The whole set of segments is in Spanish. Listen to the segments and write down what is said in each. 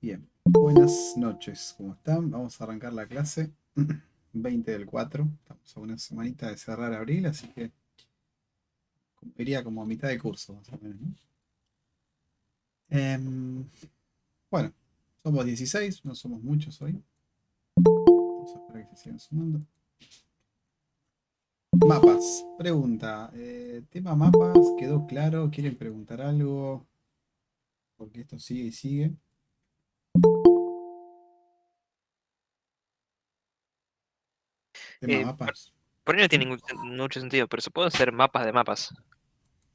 Bien, buenas noches, ¿cómo están? Vamos a arrancar la clase 20 del 4. Estamos a una semanita de cerrar abril, así que iría como a mitad de curso, más o menos, ¿no? Em, bueno, somos 16, no somos muchos hoy. Vamos a esperar que se sigan sumando. Mapas, pregunta. Tema mapas, ¿quedó claro? ¿Quieren preguntar algo? Porque esto sigue y sigue. Tema Eh, por, mapas. por ahí no ¿Sí? tiene mucho sentido, pero se pueden hacer mapas de mapas.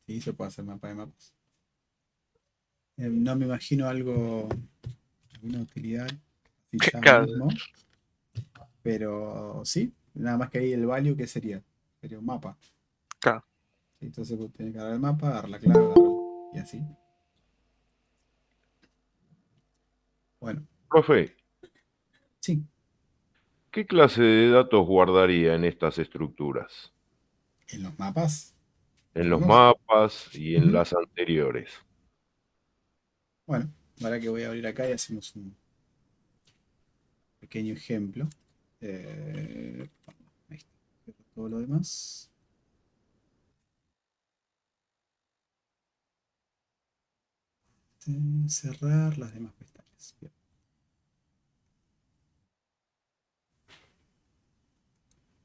Sí, se puede hacer mapa de mapas. No me imagino algo, alguna utilidad así ya Claro, mismo. Pero sí, nada más que ahí el value, ¿qué sería? Sería un mapa. claro. ¿Sí? Entonces vos tenés que agarrar el mapa, agarrar la clave, agarrar y así. Bueno, Profe, sí, ¿qué clase de datos guardaría en estas estructuras? en los mapas, En los decimos. mapas y en Ujú. las anteriores. Bueno, ahora que voy a abrir acá y hacemos un pequeño ejemplo. Ahí está. Todo lo demás. Cerrar las demás pestañas. Bien.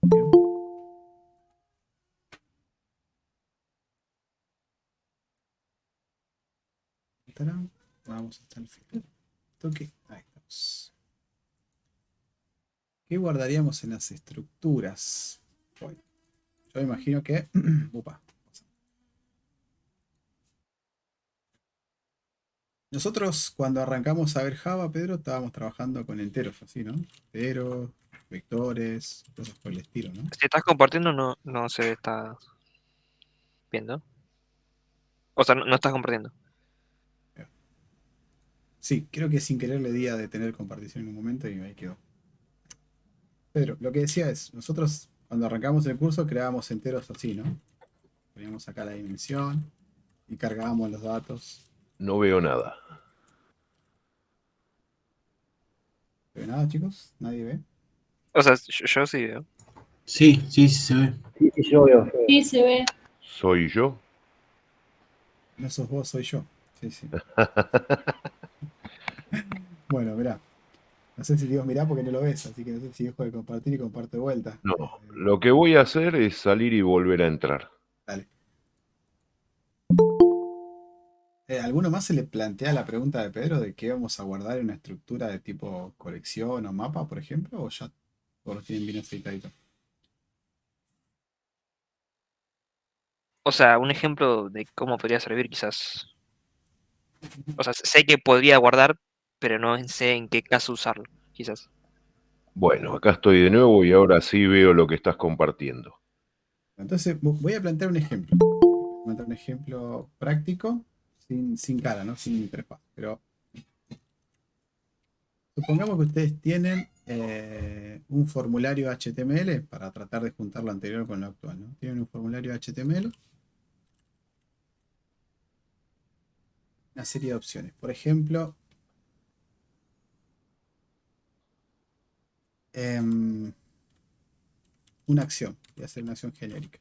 Bien. Tarán. Vamos hasta el final. Toque. Ahí estamos. ¿Qué guardaríamos en las estructuras? Bueno, yo imagino que. Upa. Nosotros cuando arrancamos a ver Java, Pedro, estábamos trabajando con enteros, así, ¿no? Enteros, vectores, cosas por el estilo, ¿no? Si estás compartiendo, no se está viendo. O sea, no estás compartiendo. Sí, creo que sin querer le di a detener compartición en un momento y ahí quedó. Pedro, lo que decía es, nosotros cuando arrancamos el curso creábamos enteros así, ¿no? Poníamos acá la dimensión y cargábamos los datos. No veo nada. Pero nada, chicos, nadie ve. O sea, yo sí veo. Sí, sí, sí se ve. Sí, sí, yo veo. Sí, se ve. ¿Soy yo? No sos vos, soy yo. Sí, sí. Bueno, mirá. No sé si digo mirá porque no lo ves, así que no sé si dejo de compartir y comparto de vuelta. No. Lo que voy a hacer es salir y volver a entrar. Dale. ¿Alguno más se le plantea la pregunta de Pedro de qué vamos a guardar en una estructura de tipo colección o mapa, por ejemplo? ¿O ya todos los tienen bien aceitadito? O sea, un ejemplo de cómo podría servir quizás. O sea, sé que podría guardar, pero no sé en qué caso usarlo, quizás. Bueno, acá estoy de nuevo y ahora sí veo lo que estás compartiendo. Entonces, voy a plantear un ejemplo. Voy a plantear un ejemplo práctico, sin cara, ¿no? Sin interfaz. Pero supongamos que ustedes tienen un formulario HTML para tratar de juntar lo anterior con lo actual, ¿no? Tienen un formulario HTML, una serie de opciones. Por ejemplo, em, una acción. Voy a hacer una acción genérica.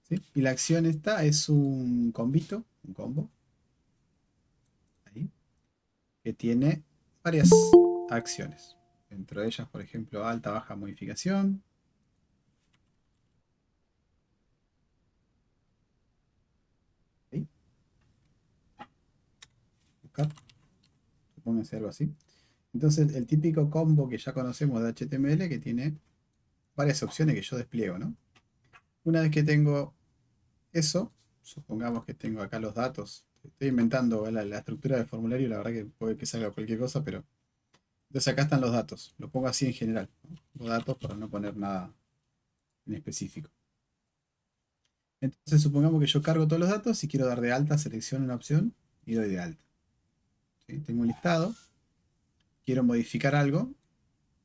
¿Sí? Y la acción esta es un combito, un combo, ahí, que tiene varias acciones. Dentro de ellas, por ejemplo, alta, baja, modificación. ¿Sí? Buscar, supónganse algo así. Entonces, el típico combo que ya conocemos de HTML que tiene varias opciones que yo despliego, ¿no? Una vez que tengo eso, supongamos que tengo acá los datos. Estoy inventando la estructura del formulario, la verdad que puede que salga cualquier cosa, pero entonces acá están los datos. Lo pongo así en general, ¿no? Los datos para no poner nada en específico. Entonces supongamos que yo cargo todos los datos y quiero dar de alta, selecciono una opción y doy de alta. ¿Sí? Tengo un listado, quiero modificar algo,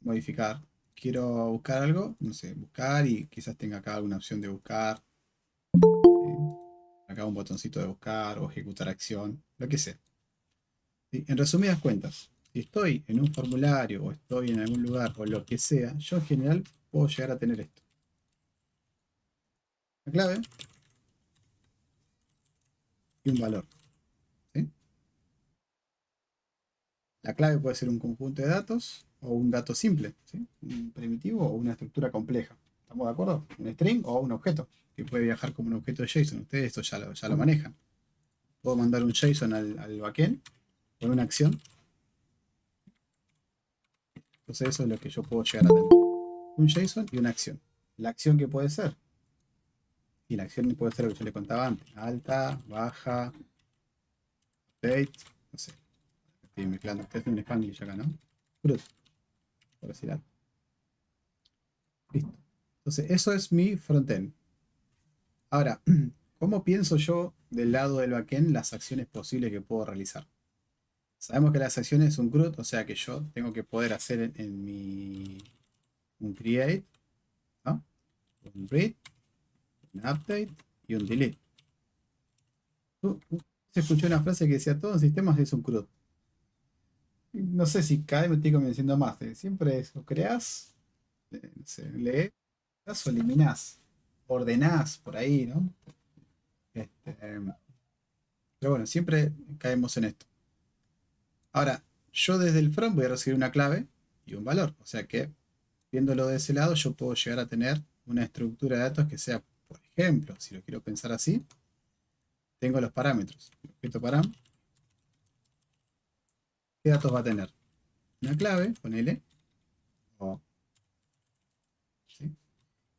modificar. Quiero buscar algo, no sé, buscar y quizás tenga acá alguna opción de buscar. ¿Sí? Acá un botoncito de buscar o ejecutar acción, lo que sea. ¿Sí? En resumidas cuentas, si estoy en un formulario o estoy en algún lugar o lo que sea, yo en general puedo llegar a tener esto. La clave y un valor. ¿Sí? La clave puede ser un conjunto de datos o un dato simple, ¿sí? Un primitivo o una estructura compleja. ¿Estamos de acuerdo? Un string o un objeto que puede viajar como un objeto de JSON. Ustedes esto ya lo manejan. Puedo mandar un JSON al backend con una acción. Entonces eso es lo que yo puedo llegar a tener. Un JSON y una acción. La acción que puede ser. Y la acción puede ser lo que yo le contaba antes. Alta, baja, update, no sé. Estoy mezclando. Estoy haciendo un Spanglish acá, ¿no? Cruz, por decir algo. Listo. Entonces eso es mi frontend. Ahora, ¿cómo pienso yo del lado del backend las acciones posibles que puedo realizar? Sabemos que las acciones son CRUD, o sea que yo tengo que poder hacer en mi un create, ¿no? Un read, un update y un delete. Se escuchó una frase que decía, todo en sistemas es un CRUD. No sé si cada vez me estoy convenciendo más. Siempre es o creas, no sé, lees o eliminás, ordenás por ahí, ¿no? Este, pero bueno, siempre caemos en esto. Ahora, yo desde el front voy a recibir una clave y un valor. O sea que, viéndolo de ese lado, yo puedo llegar a tener una estructura de datos que sea, por ejemplo, si lo quiero pensar así, tengo los parámetros. El objeto param, ¿qué datos va a tener? Una clave, ponele, o, ¿sí?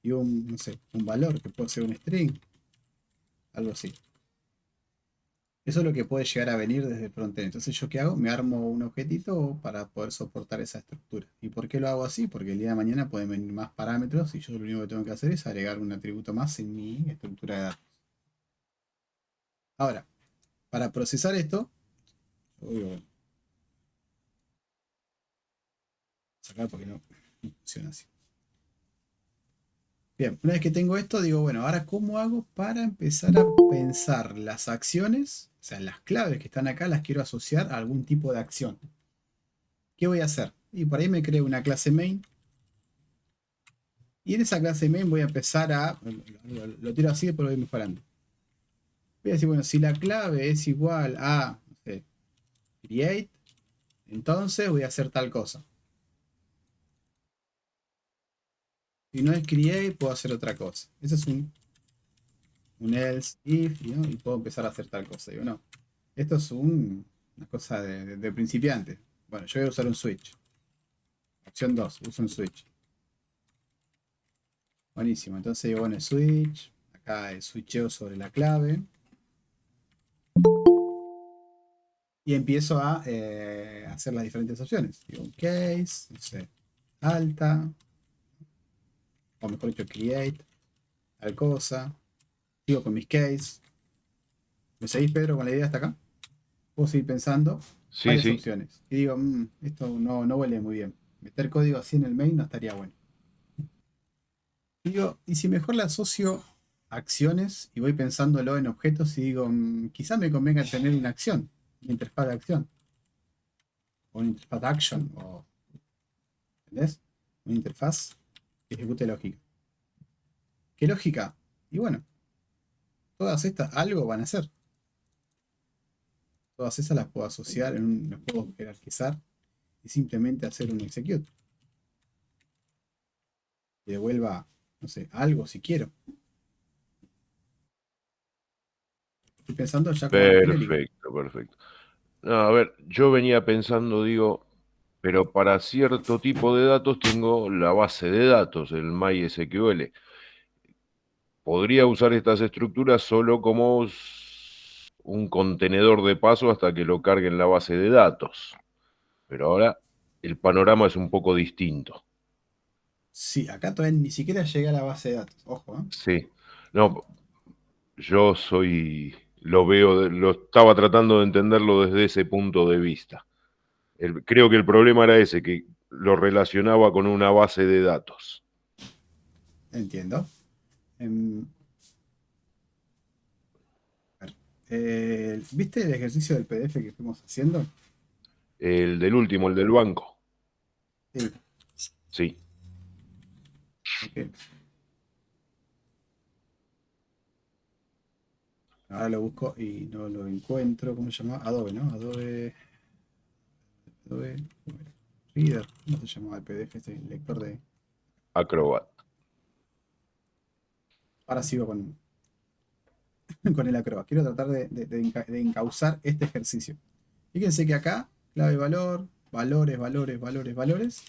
Y un, no sé, un valor que puede ser un string, algo así. Eso es lo que puede llegar a venir desde el frontend. Entonces, ¿yo qué hago? Me armo un objetito para poder soportar esa estructura. ¿Y por qué lo hago así? Porque el día de mañana pueden venir más parámetros y yo lo único que tengo que hacer es agregar un atributo más en mi estructura de datos. Ahora, para procesar esto, voy a sacar porque no funciona así. Bien, una vez que tengo esto, digo, bueno, ahora ¿cómo hago para empezar a pensar las acciones? O sea, las claves que están acá las quiero asociar a algún tipo de acción. ¿Qué voy a hacer? Y por ahí me creo una clase main. Y en esa clase main voy a empezar a... Lo tiro así, después lo voy mejorando. Voy a decir, bueno, si la clave es igual a, no sé, create, entonces voy a hacer tal cosa. Si no es create, puedo hacer otra cosa. Ese es un else, if, ¿no? Y puedo empezar a hacer tal cosa. Digo, no, esto es una cosa de principiante. Bueno, yo voy a usar un switch. Opción 2, uso un switch. Buenísimo, entonces digo, bueno, switch. Acá switcheo sobre la clave. Y empiezo a hacer las diferentes opciones. Digo, un case, no sé, alta, o mejor dicho, create, tal cosa. Sigo con mis case. ¿Me seguís, Pedro, con la idea hasta acá? Puedo seguir pensando Sí, varias sí. opciones. Y digo, esto no huele muy bien. Meter código así en el main no estaría bueno. Digo, y si mejor le asocio acciones y voy pensándolo en objetos y digo, quizás me convenga tener una acción, una interfaz de acción, o una interfaz de action, o, ¿entendés? Una interfaz que ejecute lógica. ¿Qué lógica? Y bueno, todas estas algo van a hacer. Todas esas las puedo asociar, las puedo jerarquizar y simplemente hacer un execute. Que devuelva, no sé, algo si quiero. Estoy pensando ya como algo genérico. Perfecto, perfecto. No, a ver, yo venía pensando, digo, pero para cierto tipo de datos tengo la base de datos, el MySQL. Podría usar estas estructuras solo como un contenedor de paso hasta que lo cargue en la base de datos. Pero ahora el panorama es un poco distinto. Sí, acá todavía ni siquiera llegué a la base de datos. Ojo, ¿eh? Sí. No, yo soy, lo veo, lo estaba tratando de entenderlo desde ese punto de vista. Creo que el problema era ese, que lo relacionaba con una base de datos. Entiendo. Em, a ver, ¿viste el ejercicio del PDF que fuimos haciendo? El del último, el del banco. Sí, Sí. ok. Ahora lo busco y no lo encuentro. ¿Cómo se llama? Adobe, ¿no? Adobe Reader. ¿Cómo se llamaba el PDF? Este lector de. Acrobat. Ahora sigo con el Acrobat. Quiero tratar de encauzar este ejercicio. Fíjense que acá, clave valor, valores, valores, valores, valores.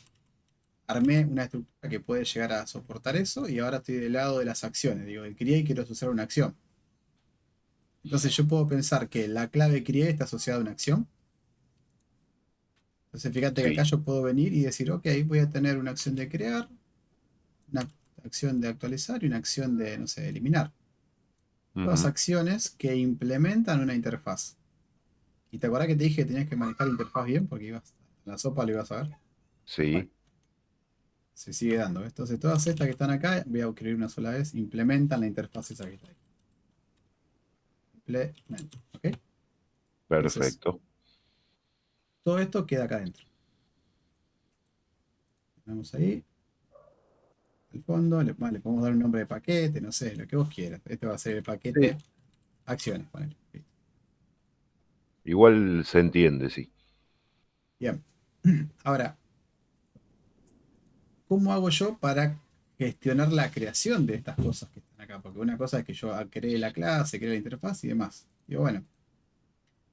Armé una estructura que puede llegar a soportar eso y ahora estoy del lado de las acciones. Digo, el create quiero usar una acción. Entonces yo puedo pensar que la clave create está asociada a una acción. Entonces fíjate que acá Sí. yo puedo venir y decir, ok, voy a tener una acción de crear, una acción de actualizar y una acción de, no sé, eliminar. Todas Ujú. acciones que implementan una interfaz. ¿Y te acordás que te dije que tenías que manejar la interfaz bien? Porque ibas, en la sopa lo ibas a ver. Bueno, Sí. se sigue dando. ¿Ves? Entonces todas estas que están acá, voy a escribir una sola vez, implementan la interfaz esa que está ahí. Implement, ¿ok? Entonces, Perfecto. todo esto queda acá adentro. Vamos ahí, al fondo, le podemos dar un nombre de paquete, no sé, lo que vos quieras. Este va a ser el paquete Sí. acciones, ponele. Listo. Igual se entiende, sí. Bien. Ahora, ¿cómo hago yo para gestionar la creación de estas cosas que están acá? Porque una cosa es que yo cree la clase, cree la interfaz y demás. Digo, bueno,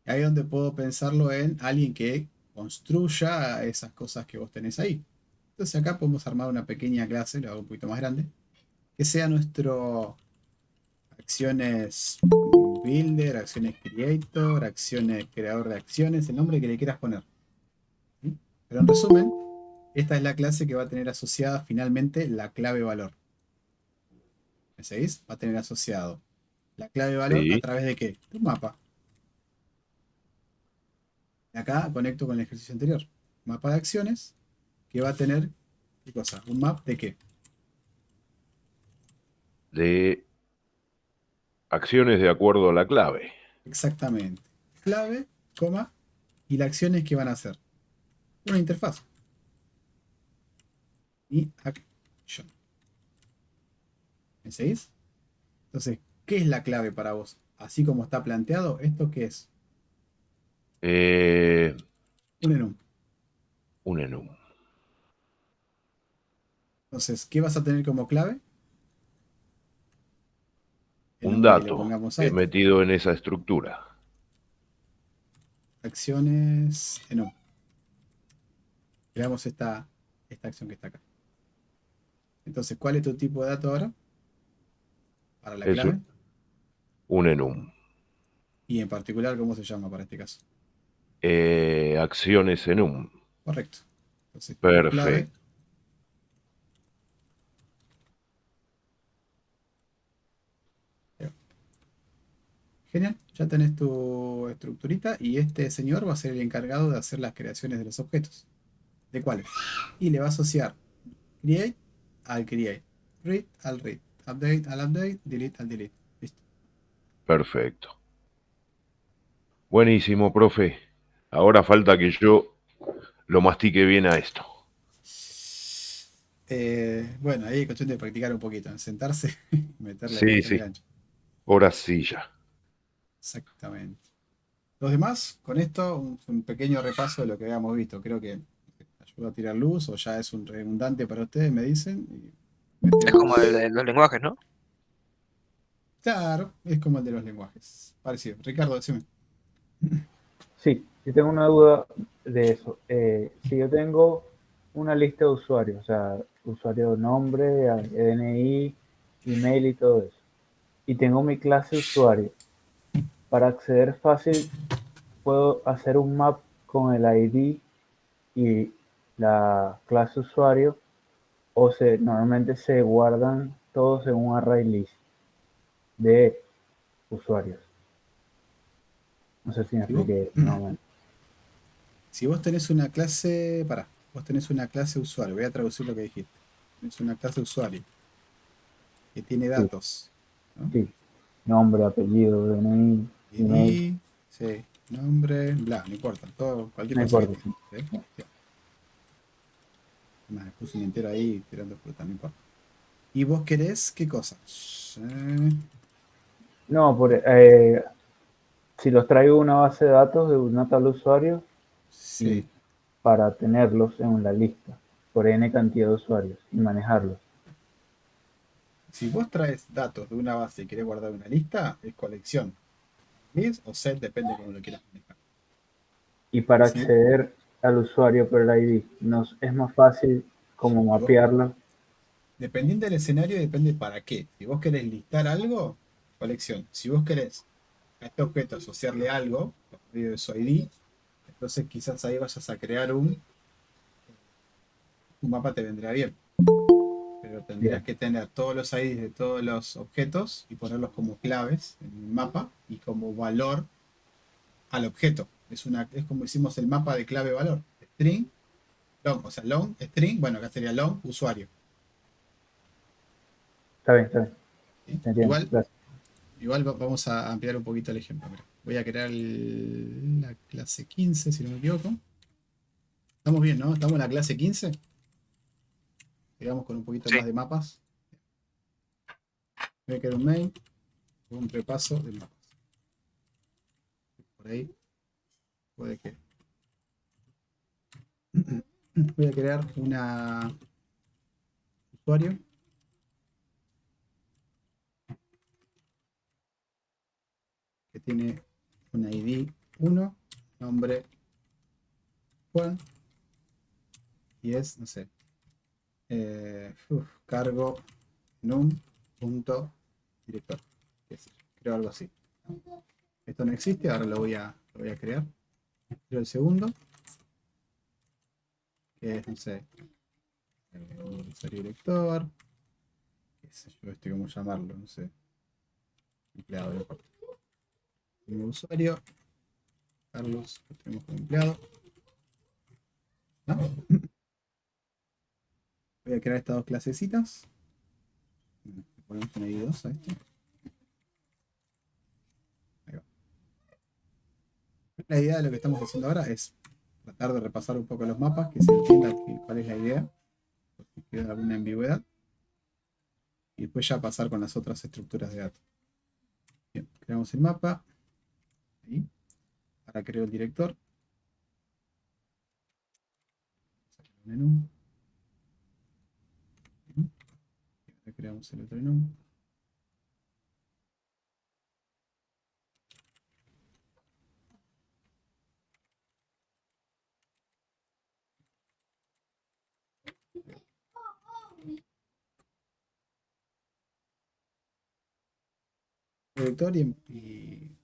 ahí es donde puedo pensarlo en alguien que construya esas cosas que vos tenés ahí. Entonces acá podemos armar una pequeña clase, lo hago un poquito más grande, que sea nuestro acciones builder, acciones creator, acciones creador de acciones, el nombre que le quieras poner. ¿Sí? Pero en resumen, esta es la clase que va a tener asociada finalmente la clave valor. ¿Me seguís? Va a tener asociado la clave valor a Sí. través de qué? De un mapa. Y acá conecto con el ejercicio anterior. Mapa de acciones que va a tener, ¿qué cosa? ¿Un map de qué? De acciones de acuerdo a la clave. Exactamente. Clave, coma, y las acciones que van a hacer. Una interfaz. Y action. ¿Me seguís? Entonces, ¿qué es la clave para vos? Así como está planteado, ¿esto qué es? Eh, Un enum. un enum. Entonces, ¿qué vas a tener como clave? El Un nombre que le dato pongamos a esto. metido en esa estructura. Acciones enum. Creamos esta acción que está acá. Entonces, ¿cuál es tu tipo de dato ahora? Para la Eso, clave. un enum. Y en particular, ¿cómo se llama para este caso? Acciones enum. Correcto. Entonces, tu clave. Perfecto. Genial. Ya tenés tu estructurita y este señor va a ser el encargado de hacer las creaciones de los objetos. ¿De cuáles? Y le va a asociar create al create, read al read, update al update, delete al delete. Listo. Perfecto. Buenísimo, profe. Ahora falta que yo lo mastique bien a esto. Bueno, ahí es cuestión de practicar un poquito, en sentarse y Sí, meterle sí. ancho. Ahora sí ya. Exactamente. Los demás, con esto, un pequeño repaso de lo que habíamos visto. Creo que ayuda a tirar luz o ya es un redundante para ustedes, me dicen. Y Es como el metemos. de los lenguajes, ¿no? Claro, es como el de los lenguajes. Parecido. Ricardo, decime. Sí, yo tengo una duda de eso. Si yo tengo una lista de usuarios, o sea, usuario nombre, DNI, email y todo eso, y tengo mi clase usuario, para acceder fácil puedo hacer un map con el ID y la clase usuario, o normalmente se guardan todos en un array list de usuarios. No sé si me Si vos, expliqué más o menos. si vos tenés una clase, vos tenés una clase usuario, voy a traducir lo que dijiste. Tenés una clase usuario que tiene Sí, datos, ¿no? sí. Nombre, apellido, DNI, email. ID, sí. nombre, bla, no importa, todo, cualquier No cosa que importa, tenga, ¿sí? Sí. Me puse un entero ahí tirando fruta, no importa. ¿Y vos querés qué cosa? No, si los traigo una base de datos de una tabla de usuarios y Sí. para tenerlos en la lista por n cantidad de usuarios y manejarlos. Si vos traes datos de una base y querés guardar una lista, es colección. List o set, depende de cómo lo quieras manejar. Y para Si, acceder al usuario por el ID, es más fácil como si vos, mapearlo. dependiendo del escenario, depende para qué. Si vos querés listar algo, colección. Si vos querés a este objeto asociarle algo, por medio de su ID, entonces quizás ahí vayas a crear un mapa te vendría bien. Pero tendrías Bien, que tener todos los IDs de todos los objetos y ponerlos como claves en el mapa y como valor al objeto. Es como hicimos el mapa de clave valor. String, long, o sea, long, string, bueno, acá sería long, usuario. está bien, está bien. ¿Sí? Entiendo. Igual, Gracias. igual vamos a ampliar un poquito el ejemplo. Mira, voy a crear la clase 15, si no me equivoco. Estamos bien, ¿no? Estamos en la clase 15. Digamos con un poquito Sí. más de mapas. Voy a crear un main, un repaso de mapas. Por ahí puede que. Voy a crear una usuario que tiene un ID 1, nombre Juan, y es, no sé, cargo num punto director. Creo algo así. Esto no existe, ahora lo voy a crear. Creo el segundo, que es, no sé, usuario director, qué sé yo, cómo llamarlo, no sé, empleado, no importa. Primer usuario, Carlos, lo tenemos como empleado. ¿No? Voy a crear estas dos clasecitas. Ponemos un ID2 a esto. Ahí va. La idea de lo que estamos haciendo ahora es tratar de repasar un poco los mapas, que se entienda cuál es la idea, por si queda alguna ambigüedad, y después ya pasar con las otras estructuras de datos. Bien, creamos el mapa. Ahí. Ahora creo el director. Menú. Bien. Ahora creamos el otro menú. Director y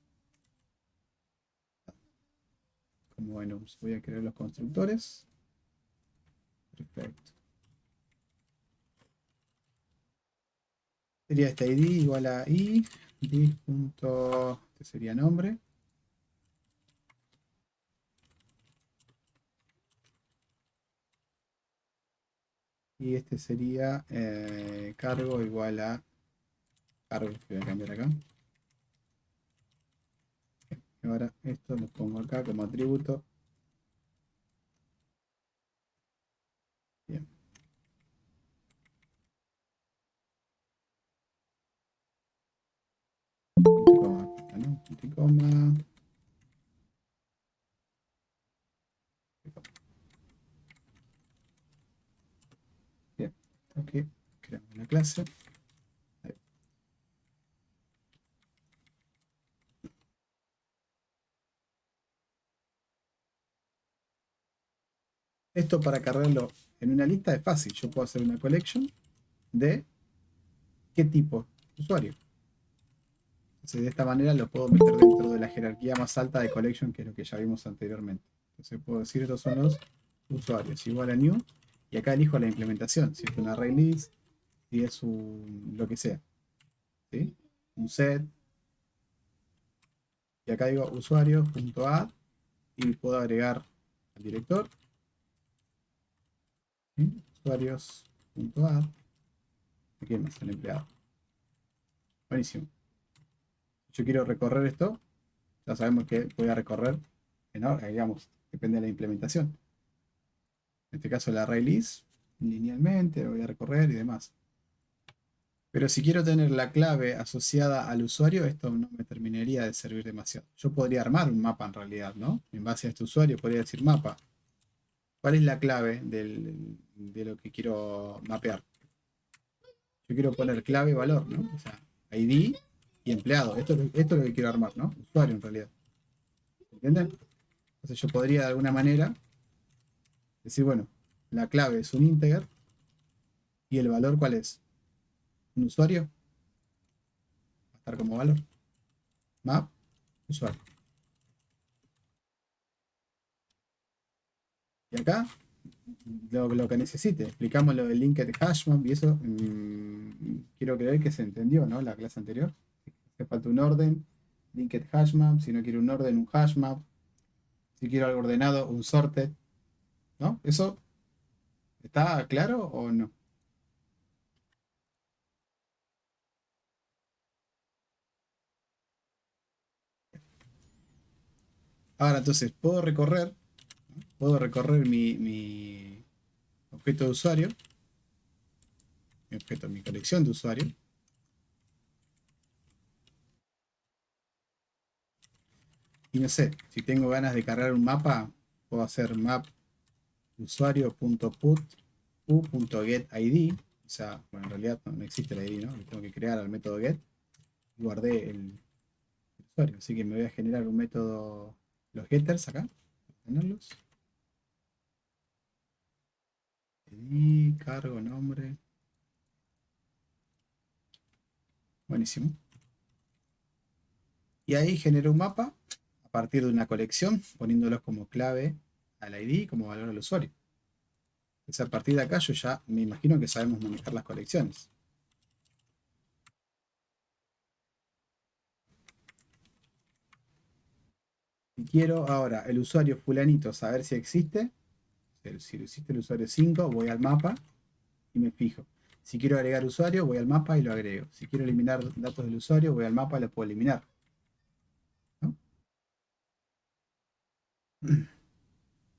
como bueno, voy a crear los constructores. Perfecto. Sería este ID igual a i, este sería nombre. Y este sería cargo igual a cargo, que voy a cambiar acá. Y ahora esto lo pongo acá como atributo. Bien. Punto y coma, ¿no? Punto y coma. Bien. Ok. Creamos una clase. Ahí. Esto para cargarlo en una lista es fácil. Yo puedo hacer una collection de qué tipo usuario. Entonces de esta manera lo puedo meter dentro de la jerarquía más alta de collection, que es lo que ya vimos anteriormente. Entonces puedo decir estos son los usuarios igual a new, y acá elijo la implementación, si es un array list, si es un lo que sea, ¿sí? Un set, y acá digo usuarios.add y puedo agregar al director, ¿sí? Usuarios.add, aquí más el empleado. Buenísimo. Yo quiero recorrer esto, Ya sabemos que voy a recorrer, ¿no? Digamos, depende de la implementación. En este caso el array list, linealmente, lo voy a recorrer y demás. Pero si quiero tener la clave asociada al usuario, esto no me terminaría de servir demasiado. Yo podría armar un mapa en realidad, ¿no? En base a este usuario podría decir mapa. ¿Cuál es la clave de lo que quiero mapear? Yo quiero poner clave y valor, ¿no? O sea, ID y empleado. Esto es lo que quiero armar, ¿no? Usuario en realidad. ¿Entienden? Entonces yo podría de alguna manera decir, bueno, la clave es un integer y el valor ¿cuál es? Un usuario. Va a estar como valor. Map, usuario. Y acá, lo que necesite. Explicamos lo del linked hashmap y eso quiero creer que se entendió, ¿no? La clase anterior. Hace falta un orden, linked hashmap. Si no quiero un orden, un hashmap. Si quiero algo ordenado, un sorted. ¿No? ¿Eso está claro o no? Ahora entonces puedo recorrer mi objeto de usuario, mi colección de usuario. Y no sé, si tengo ganas de cargar un mapa, puedo hacer map usuario.put u.getID. O sea, bueno, en realidad no existe el ID, ¿no? Lo tengo que crear al método get. Y guardé el usuario. Así que me voy a generar un método, los getters acá, para tenerlos. ID, cargo, nombre. Buenísimo. Y ahí genero un mapa a partir de una colección, poniéndolos como clave al ID y como valor al usuario. Entonces a partir de acá yo ya me imagino que sabemos manejar las colecciones. Si quiero ahora el usuario fulanito saber si existe, si existe el usuario 5, voy al mapa y me fijo. Si quiero agregar usuario, voy al mapa y lo agrego. Si quiero eliminar datos del usuario, voy al mapa y lo puedo eliminar. ¿No?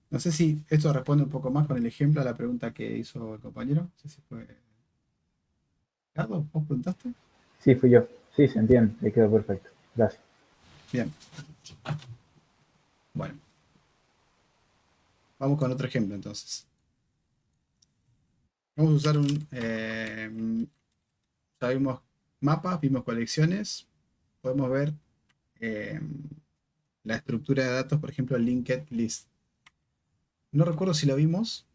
No sé si esto responde un poco más con el ejemplo a la pregunta que hizo el compañero. No sé si fue Ricardo, ¿vos preguntaste? Sí, fui yo. Sí, se entiende. Le quedó perfecto. Gracias. Bien. Bueno. Vamos con otro ejemplo entonces. Vamos a usar ya vimos mapas, vimos colecciones. Podemos ver la estructura de datos, por ejemplo, linked list. No recuerdo si lo vimos,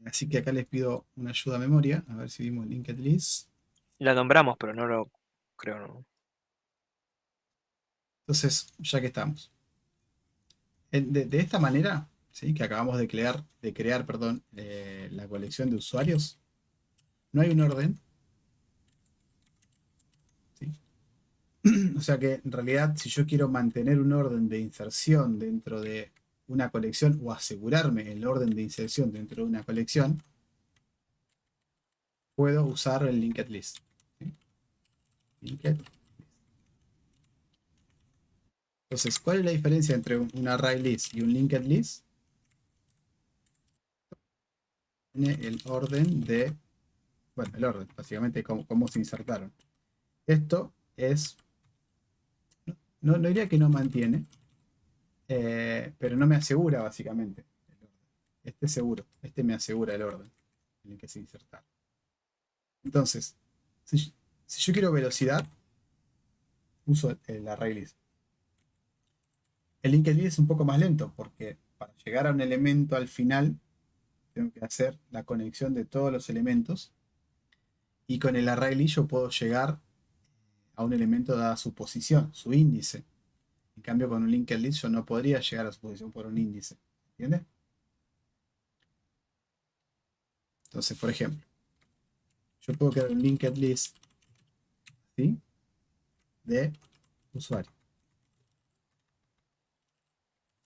así que acá les pido una ayuda a memoria, a ver si vimos linked list. La nombramos, pero no lo creo, ¿no? Entonces, ya que estamos. De esta manera, ¿sí? Que acabamos de crear, perdón, la colección de usuarios, no hay un orden. ¿Sí? O sea que en realidad, si yo quiero mantener un orden de inserción dentro de una colección o asegurarme el orden de inserción dentro de una colección, puedo usar el linked list. ¿Sí? Linked. Entonces, ¿cuál es la diferencia entre un array list y un linked list? Tiene el orden de, bueno, el orden, básicamente cómo se insertaron. Esto es, no diría que no mantiene, pero no me asegura básicamente el orden. Este seguro, este me asegura el orden en el que se insertaron. Entonces, si yo quiero velocidad, uso el array list. El linked list es un poco más lento porque para llegar a un elemento al final tengo que hacer la conexión de todos los elementos y con el array list yo puedo llegar a un elemento dada su posición, su índice. En cambio con un linked list yo no podría llegar a su posición por un índice. ¿Entiendes? Entonces, por ejemplo, yo puedo crear un linked list, ¿sí?, de usuario.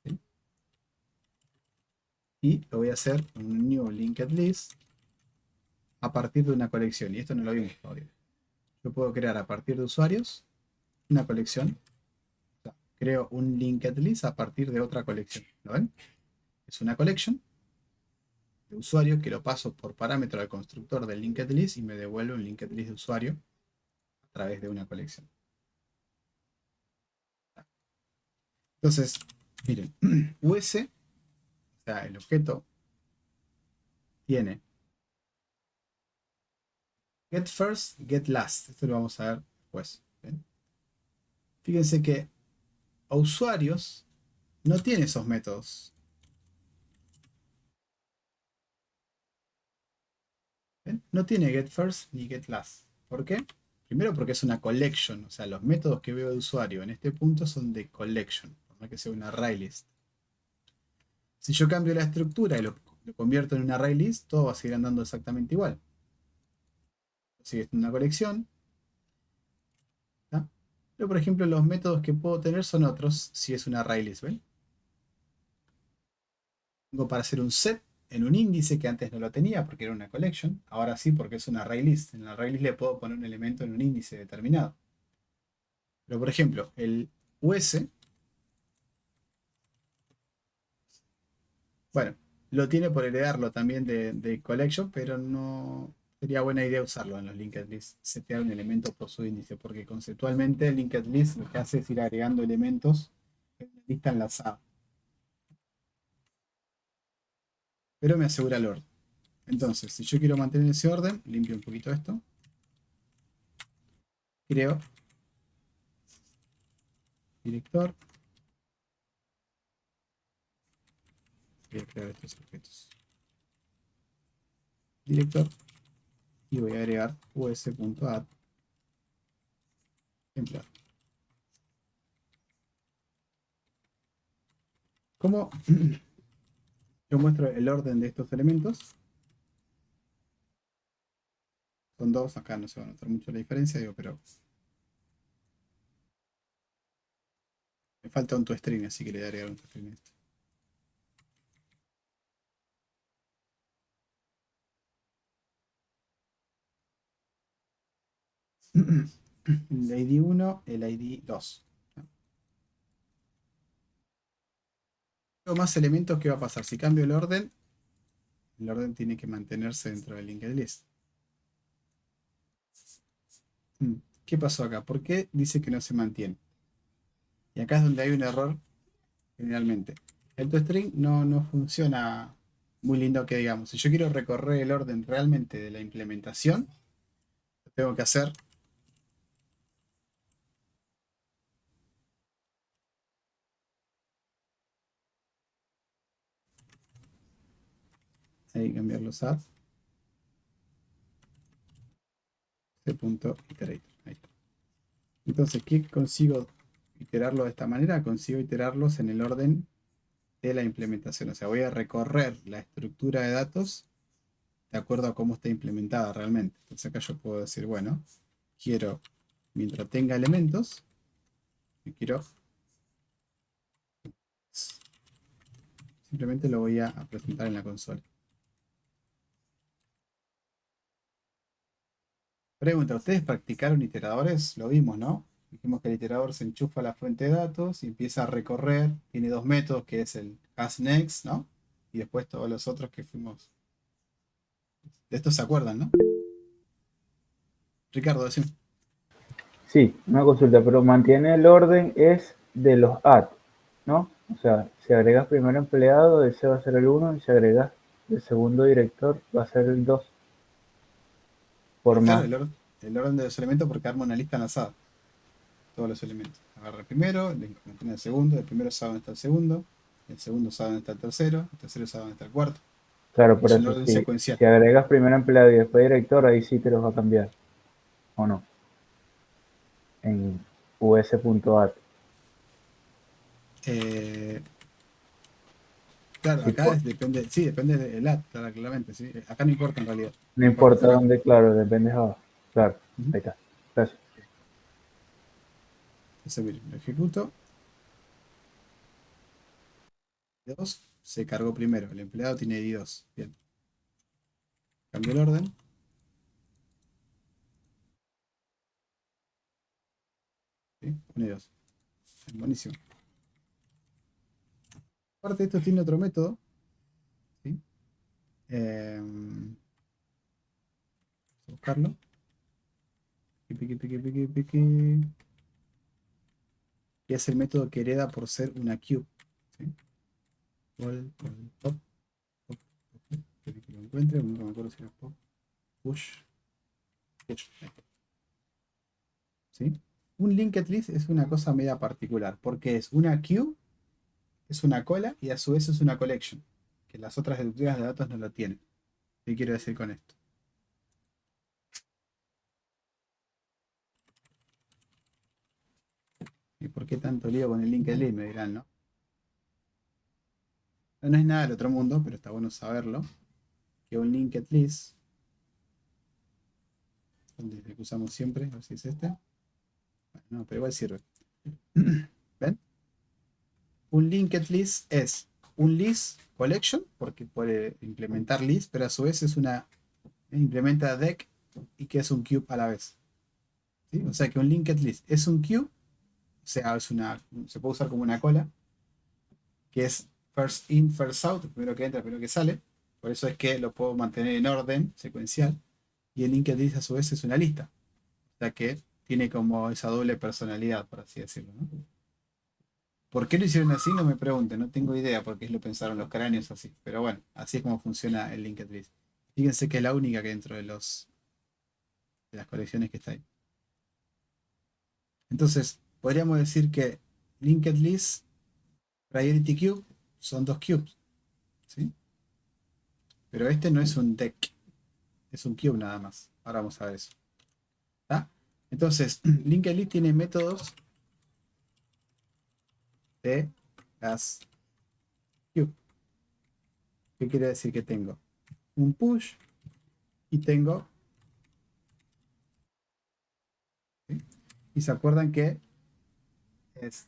¿Sí? Y lo voy a hacer un new linked list a partir de una colección. Y esto no lo vimos todavía. Yo puedo crear a partir de usuarios una colección. O sea, creo un linked list a partir de otra colección. ¿Lo ven? Es una collection de usuario que lo paso por parámetro al constructor del linked list y me devuelve un linked list de usuario a través de una colección. Entonces, miren, US, o sea, el objeto tiene get first, get last. Esto lo vamos a ver después. ¿Ven? Fíjense que a usuarios no tiene esos métodos. ¿Ven? No tiene get first ni get last. ¿Por qué? Primero porque es una collection. O sea, los métodos que veo de usuario en este punto son de collection. Por más que sea un array list. Si yo cambio la estructura y lo convierto en un array list, todo va a seguir andando exactamente igual. Sigue siendo una colección. ¿Tá? Pero por ejemplo, los métodos que puedo tener son otros si es un array list. ¿Ven? Tengo para hacer un set en un índice que antes no lo tenía porque era una collection. Ahora sí porque es un array list. En el array list le puedo poner un elemento en un índice determinado. Pero por ejemplo, el US, bueno, lo tiene por heredarlo también de collection, pero no sería buena idea usarlo en los linked lists, setear un elemento por su índice, porque conceptualmente el linked list lo que hace es ir agregando elementos en una lista enlazada. Pero me asegura el orden. Entonces, si yo quiero mantener ese orden, limpio un poquito esto. Creo director. Voy a crear estos objetos. Director. Y voy a agregar us.add empleado. ¿Cómo yo muestro el orden de estos elementos? Son dos, acá no se va a notar mucho la diferencia, digo, pero me falta un toString, así que le voy a agregar un toString a esto. El ID 1, el ID 2. Tengo más elementos, ¿qué va a pasar? Si cambio el orden tiene que mantenerse dentro del linked list. ¿Qué pasó acá? ¿Por qué dice que no se mantiene? Y acá es donde hay un error generalmente. El toString no funciona muy lindo que digamos. Si yo quiero recorrer el orden realmente de la implementación, lo tengo que hacer ahí, cambiar los add. Punto iterator. Ahí está. Entonces, ¿qué consigo iterarlo de esta manera? Consigo iterarlos en el orden de la implementación. O sea, voy a recorrer la estructura de datos de acuerdo a cómo está implementada realmente. Entonces acá yo puedo decir, bueno, quiero, mientras tenga elementos, quiero, simplemente lo voy a presentar en la consola. Pregunta, ¿ustedes practicaron iteradores? Lo vimos, ¿no? Dijimos que el iterador se enchufa a la fuente de datos y empieza a recorrer. Tiene dos métodos, que es el hasNext, ¿no? Y después todos los otros que fuimos. De estos se acuerdan, ¿no? Ricardo, decime. Sí, una consulta, pero mantiene el orden es de los add, ¿no? O sea, si agregas primero empleado, ese va a ser el 1, y si agregas el segundo director, va a ser el 2. Por Claro, más. el orden de los elementos porque arma una lista enlazada. Todos los elementos. Agarra el primero, le incrementa el segundo, el primero sabe dónde está el segundo sabe dónde está el tercero sabe dónde está el cuarto. Claro, por Es un eso, orden si secuencial. agregas primero empleado y después director, ahí sí te los va a cambiar, ¿o no? En us.add. Claro, Sí, acá depende, sí, depende del add, claramente, sí. Acá no importa en realidad. no No importa importa hacer dónde, claro, depende de Java. Claro, Ujú. ahí está. Gracias. Entonces, miren, lo ejecuto. 2 se cargó primero. El empleado tiene ID 2. Bien. Cambio el orden. ¿Sí? 1 y 2. Buenísimo. Aparte de esto tiene otro método, ¿sí? Vamos a buscarlo. Piqui. Que es el método que hereda por ser una cube. ¿Sí? Pop. Que lo encuentre, no me acuerdo si era pop. Push. ¿Sí? Un linked list es una cosa media particular, porque es una queue, es una cola y a su vez es una collection, que las otras estructuras de datos no lo tienen. ¿Qué quiero decir con esto? ¿Y por qué tanto lío con el linked list? Me dirán, ¿no? No es nada del otro mundo, pero está bueno saberlo. Que un linked list, donde el que usamos siempre, a ver si es este. Bueno, no, pero igual sirve. ¿Ven? Un linked list es un list collection, porque puede implementar list, pero a su vez es una implementa deck y que es un cube a la vez. ¿Sí? O sea que un linked list es un cube, o sea, se puede usar como una cola, que es first in, first out, el primero que entra, el primero que sale. Por eso es que lo puedo mantener en orden secuencial. Y el linked list a su vez es una lista. O sea que tiene como esa doble personalidad, por así decirlo, ¿no? ¿Por qué lo hicieron así? No me pregunten, no tengo idea por qué lo pensaron los cráneos así. Pero bueno, así es como funciona el linked list. Fíjense que es la única que dentro de las colecciones que está ahí. Entonces, podríamos decir que linked list, priority cube son dos cubes, ¿sí? Pero este no es un deck, es un cube nada más. Ahora vamos a ver eso. ¿Está? Entonces, linked list tiene métodos de las cubes. ¿Qué quiere decir? Que tengo un push y tengo, ¿sí? Y se acuerdan que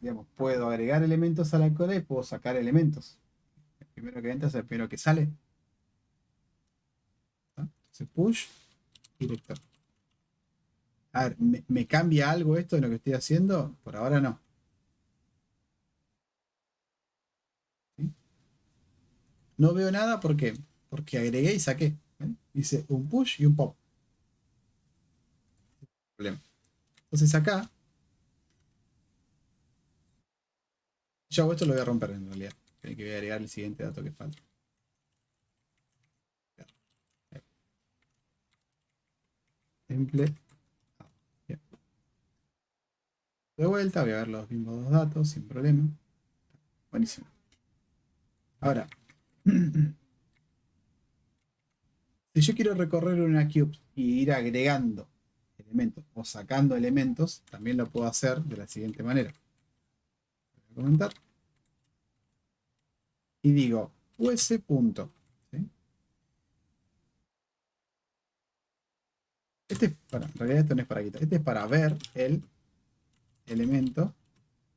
digamos, puedo agregar elementos a la cola y puedo sacar elementos. El primero que entra es el primero que sale. ¿Está? Entonces push director. A ver, ¿me cambia algo esto de lo que estoy haciendo? Por ahora no. ¿Sí? No veo nada porque agregué y saqué. ¿Ven? Hice un push y un pop. Problema. Entonces acá, yo hago esto, lo voy a romper en realidad. Que voy a agregar el siguiente dato que falta. Temple. Bien. De vuelta, voy a ver los mismos dos datos sin problema. Buenísimo. Ahora, si yo quiero recorrer una cube y ir agregando elementos o sacando elementos, también lo puedo hacer de la siguiente manera. Voy a comentar. Y digo us punto. ¿Sí? En realidad esto no es para quitar. Este es para ver el elemento.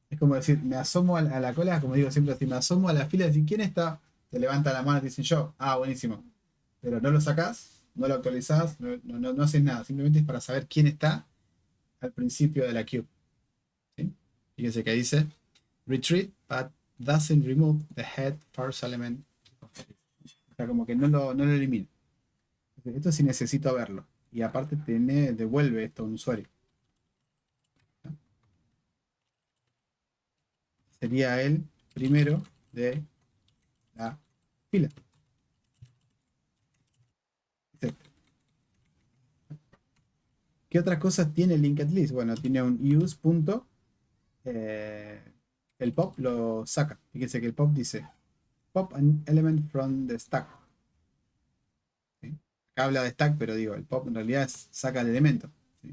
Es como decir, me asomo a la cola, como digo siempre, si me asomo a la fila y decir, ¿quién está? Te levanta la mano y te dicen yo. Ah, buenísimo. Pero no lo sacás, no lo actualizás, no haces nada. Simplemente es para saber quién está al principio de la cube. ¿Sí? Fíjense que dice retreat, but doesn't remove the head first element. O sea, como que no lo elimina. Esto sí necesito verlo. Y aparte devuelve esto a un usuario. ¿No? Sería el primero de la fila. ¿Qué otras cosas tiene linked list? Bueno, tiene un use punto. El pop lo saca. Fíjense que el pop dice pop an element from the stack. ¿Sí? Acá habla de stack, pero digo, el pop en realidad saca el elemento. ¿Sí?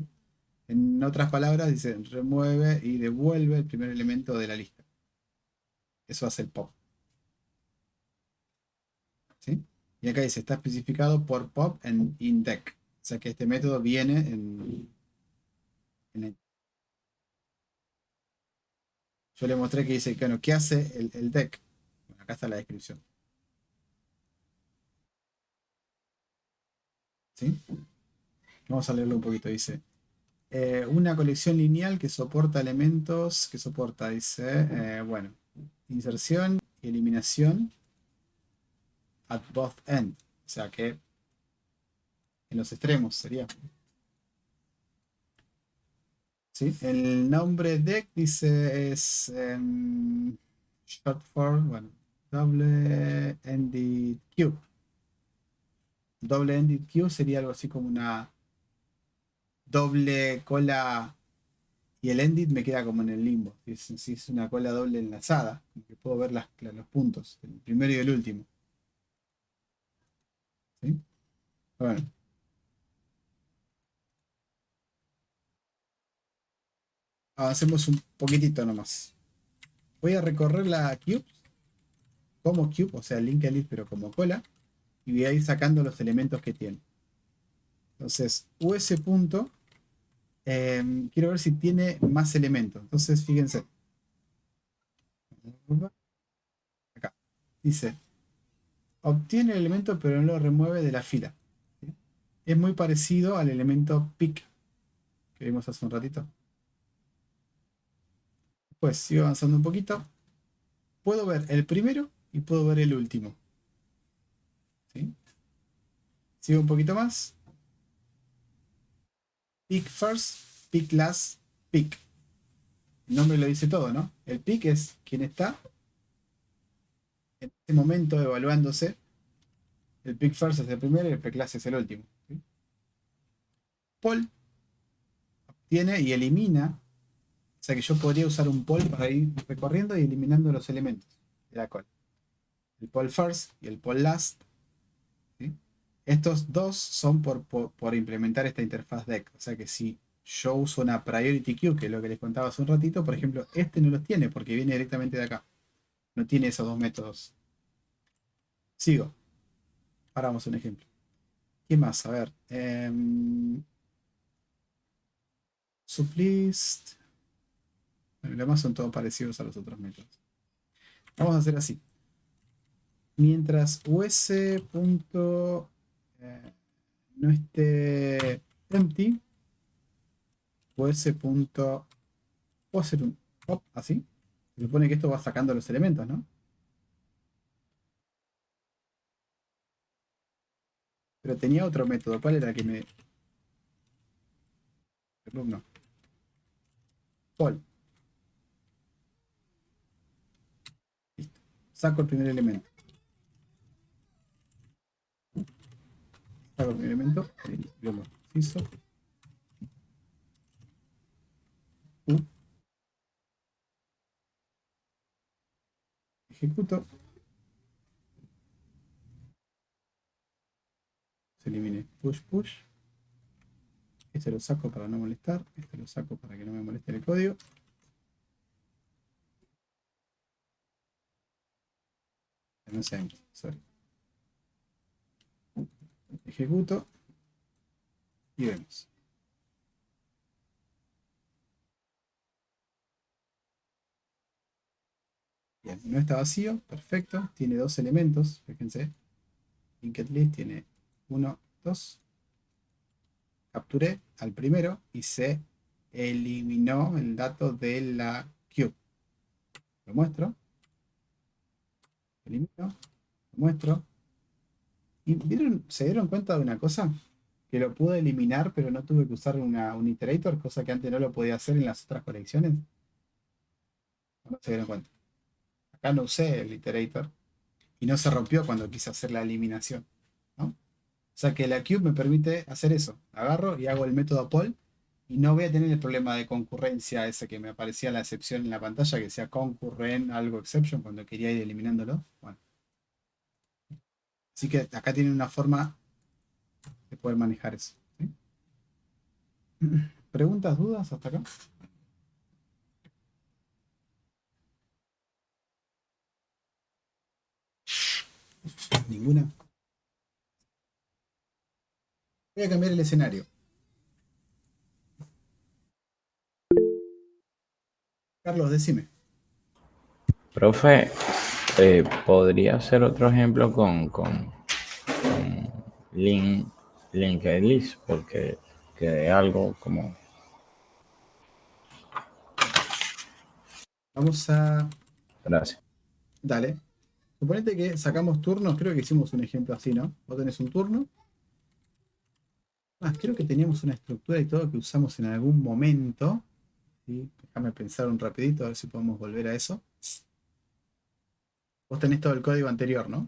En otras palabras, dice remueve y devuelve el primer elemento de la lista. Eso hace el pop. ¿Sí? Y acá dice, está especificado por pop en index. O sea que este método viene en el. Yo le mostré que dice, bueno, ¿qué hace el deck? Bueno, acá está la descripción. ¿Sí? Vamos a leerlo un poquito. Dice, una colección lineal que soporta elementos, dice, bueno, inserción y eliminación at both ends. O sea que en los extremos sería. ¿Sí? El nombre deck dice es short for, bueno, double ended cube. Doble ended cube sería algo así como una doble cola y el ended me queda como en el limbo. Si es una cola doble enlazada, como que puedo ver los puntos, el primero y el último. ¿Sí? Bueno. Avancemos un poquitito nomás. Voy a recorrer la cube como cube, o sea, linked list pero como cola, y voy a ir sacando los elementos que tiene. Entonces, US punto, quiero ver si tiene más elementos. Entonces, fíjense. Acá. Dice, obtiene el elemento pero no lo remueve de la fila. ¿Sí? Es muy parecido al elemento pick que vimos hace un ratito. Después, sigo avanzando un poquito. Puedo ver el primero y puedo ver el último. ¿Sí? Sigo un poquito más. Pick first, pick last, pick. El nombre lo dice todo, ¿no? El pick es quien está en este momento evaluándose. El pick first es el primero y el pick last es el último. ¿Sí? Poll obtiene y elimina. O sea que yo podría usar un poll para ir recorriendo y eliminando los elementos de la cola. El poll first y el poll last. ¿Sí? Estos dos son por implementar esta interfaz deck. O sea que si yo uso una priority queue, que es lo que les contaba hace un ratito, por ejemplo, este no los tiene porque viene directamente de acá. No tiene esos dos métodos. Sigo. Ahora vamos a un ejemplo. ¿Qué más? A ver. Sublist. Bueno, lo demás son todos parecidos a los otros métodos. Vamos a hacer así. Mientras us. No esté empty, us. Puedo hacer un pop así. Se supone que esto va sacando los elementos, ¿no? Pero tenía otro método. ¿Cuál era el que me...? No. Poll. Listo. Saco el primer elemento. Saco el primer elemento. Lo hizo. Ejecuto. Se elimine push push. Este lo saco para no molestar. Este lo saco para que no me moleste el código. No sé, sorry. Ejecuto. Y vemos. Bien, no está vacío. Perfecto. Tiene dos elementos. Fíjense. Linked list tiene 1, 2. Capturé al primero y se eliminó el dato de la queue. Lo muestro. Elimino. Lo muestro. ¿Y se dieron cuenta de una cosa? Que lo pude eliminar, pero no tuve que usar un iterator, cosa que antes no lo podía hacer en las otras colecciones. No se dieron cuenta. Acá no usé el iterator y no se rompió cuando quise hacer la eliminación, ¿no? O sea que la cube me permite hacer eso. Agarro y hago el método poll y no voy a tener el problema de concurrencia ese que me aparecía la excepción en la pantalla, que decía concurrent algo exception cuando quería ir eliminándolo. Bueno. Así que acá tienen una forma de poder manejar eso. ¿Sí? ¿Preguntas, dudas hasta acá? ¿Ninguna? Voy a cambiar el escenario. Carlos, decime. Profe, ¿podría ser otro ejemplo con linked list? Porque quedé algo como... Vamos a... Gracias. Dale. Suponete que sacamos turnos, creo que hicimos un ejemplo así, ¿no? Vos tenés un turno. Creo que teníamos una estructura y todo que usamos en algún momento. ¿Sí? Déjame pensar un rapidito, a ver si podemos volver a eso. Vos tenés todo el código anterior, ¿no?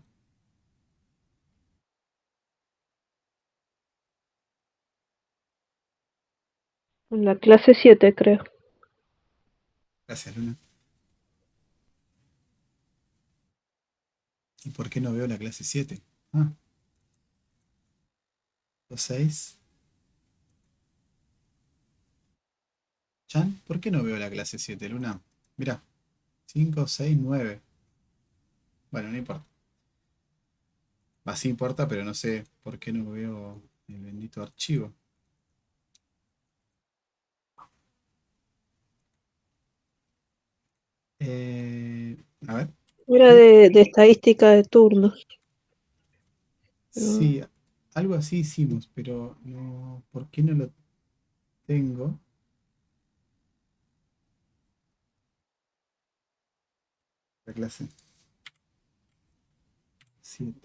En la clase 7, creo. Gracias, Luna. ¿Y por qué no veo la clase 7? Ah, 6. Chan, ¿por qué no veo la clase 7, Luna? Mira, 5, 6, 9. Bueno, no importa. Va, sí importa, pero no sé por qué no veo el bendito archivo. A ver. Era de estadística de turnos. Sí, algo así hicimos, pero no, ¿por qué no lo tengo? La clase 7.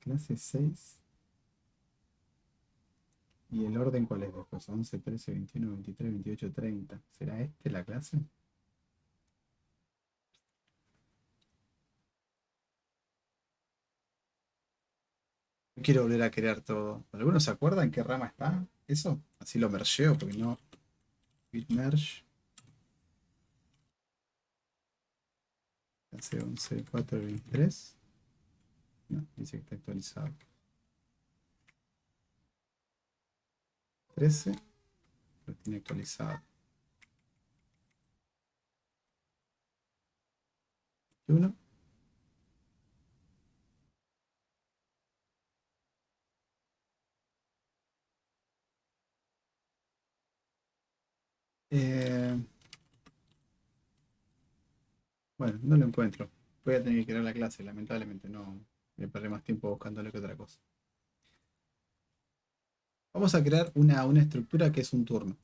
Clase 6. ¿Y el orden cuál es después? 11, 13, 21, 23, 28, 30. ¿Será este la clase? No quiero volver a crear todo. ¿Algunos se acuerdan qué rama está? ¿Eso? Así lo mergeo, porque no. Bit merge. Clase 11, 4, 23. No, dice que está actualizado. 13. Lo tiene actualizado. 21. Bueno, no lo encuentro. Voy a tener que crear la clase, lamentablemente. No me perdí más tiempo buscándole que otra cosa. Vamos a crear una estructura que es un turno.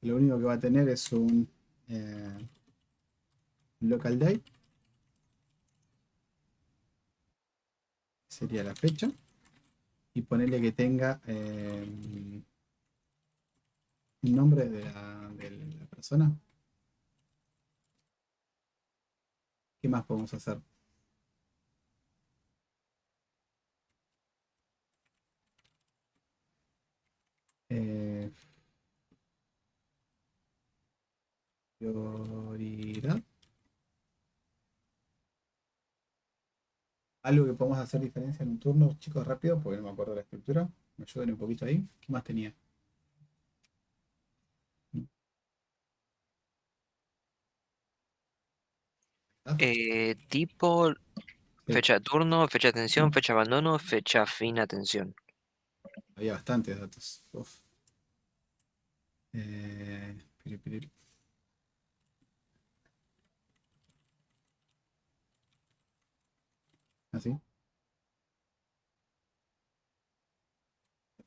Lo único que va a tener es un local date. Sería la fecha. Y ponerle que tenga un nombre de la persona. ¿Qué más podemos hacer? Eh, prioridad. Algo que podemos hacer diferencia en un turno, chicos, rápido, porque no me acuerdo de la estructura. Me ayuden un poquito ahí. ¿Qué más tenía? Tipo, Sí, fecha de turno, fecha de atención, fecha de abandono, fecha fin, atención. había bastantes datos. Uf. Piri, piri. Así.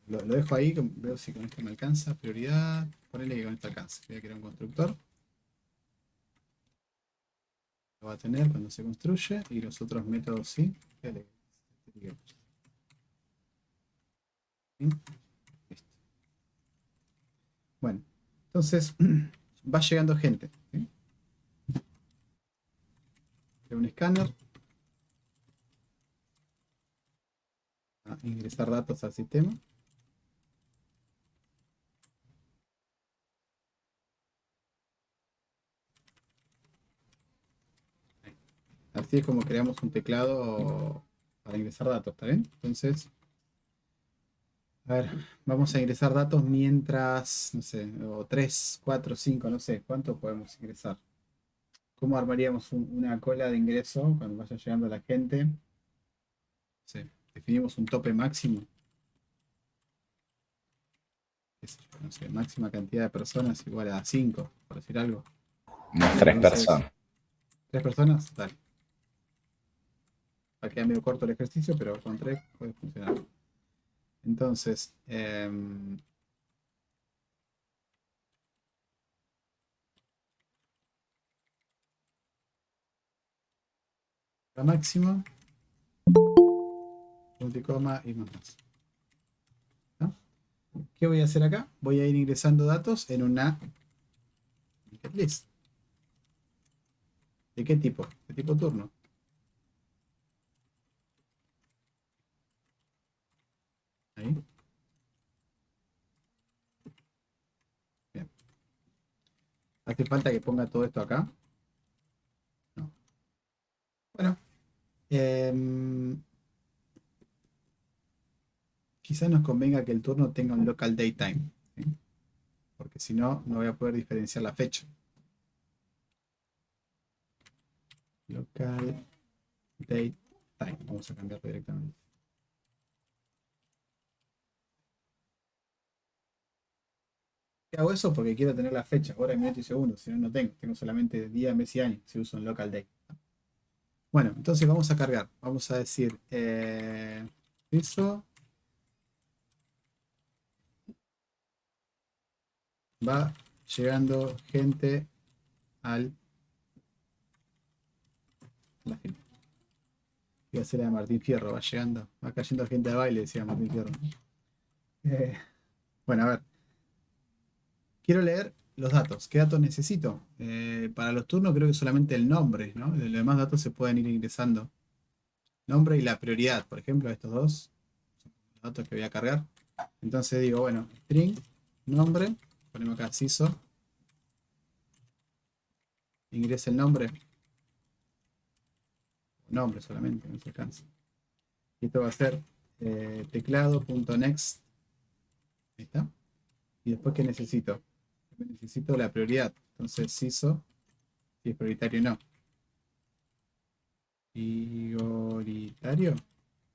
Lo dejo ahí, veo si con esto me alcanza. Prioridad. Ponele que con esto alcanza. Voy a crear un constructor. Lo va a tener cuando se construye. Y los otros métodos sí. Fíjate. ¿Sí? Listo. Bueno, entonces va llegando gente. ¿Sí? Creo un escáner. A ingresar datos al sistema. Así es como creamos un teclado para ingresar datos, ¿está bien? Entonces, a ver, vamos a ingresar datos mientras, no sé, o 3, 4, 5, no sé, ¿cuánto podemos ingresar? ¿Cómo armaríamos una cola de ingreso cuando vaya llegando la gente? No sé, definimos un tope máximo. Qué sé yo, no sé, máxima cantidad de personas igual a 5, por decir algo. Unas 3 Entonces, personas. 3 personas, dale. Va a quedar medio corto el ejercicio, pero con 3 puede funcionar. Entonces, la máximo, punto y coma y más. ¿No? ¿Qué voy a hacer acá? Voy a ir ingresando datos en una linked list. ¿De qué tipo? De tipo turno. Ahí. Bien. ¿Hace falta que ponga todo esto acá? No. Bueno. Quizás nos convenga que el turno tenga un local date time, ¿sí? Porque si no, no voy a poder diferenciar la fecha. Local date time. Vamos a cambiarlo directamente. ¿Qué hago eso? Porque quiero tener la fecha, hora, minuto y segundo. Si no, no tengo. Tengo solamente día, mes y año si uso un local date. Bueno, entonces vamos a cargar. Vamos a decir eso va llegando gente al la gente. Iba a ser la de Martín Fierro, va llegando, va cayendo gente al baile, decía Martín Fierro. Bueno, a ver. Quiero leer los datos. ¿Qué datos necesito? Para los turnos creo que solamente el nombre, ¿no? Los demás datos se pueden ir ingresando. Nombre y la prioridad, por ejemplo, estos dos son los datos que voy a cargar. Entonces digo, bueno, string, nombre, ponemos acá CISO, ingresa el nombre, nombre solamente, no se alcanza. Y esto va a ser teclado.next. Ahí está. Y después, ¿qué necesito? Necesito la prioridad. Entonces, CISO, si es prioritario o no. Prioritario.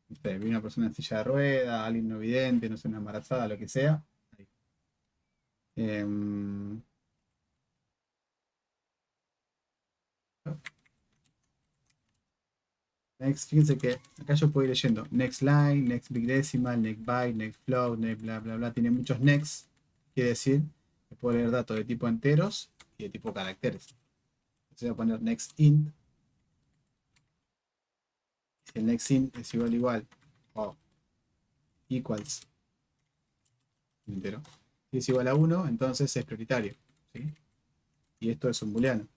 No sé, vi una persona en silla de ruedas, alguien no vidente, no sé, una embarazada, lo que sea. Ahí. Next, fíjense que acá yo puedo ir leyendo next line, next big decimal, next byte, next float, next bla bla bla. Tiene muchos next. Quiere decir que puedo leer datos de tipo enteros y de tipo caracteres. Entonces voy a poner next int. Si el next int es igual o equals entero. Si es igual a 1, entonces es prioritario, ¿sí? Y esto es un booleano.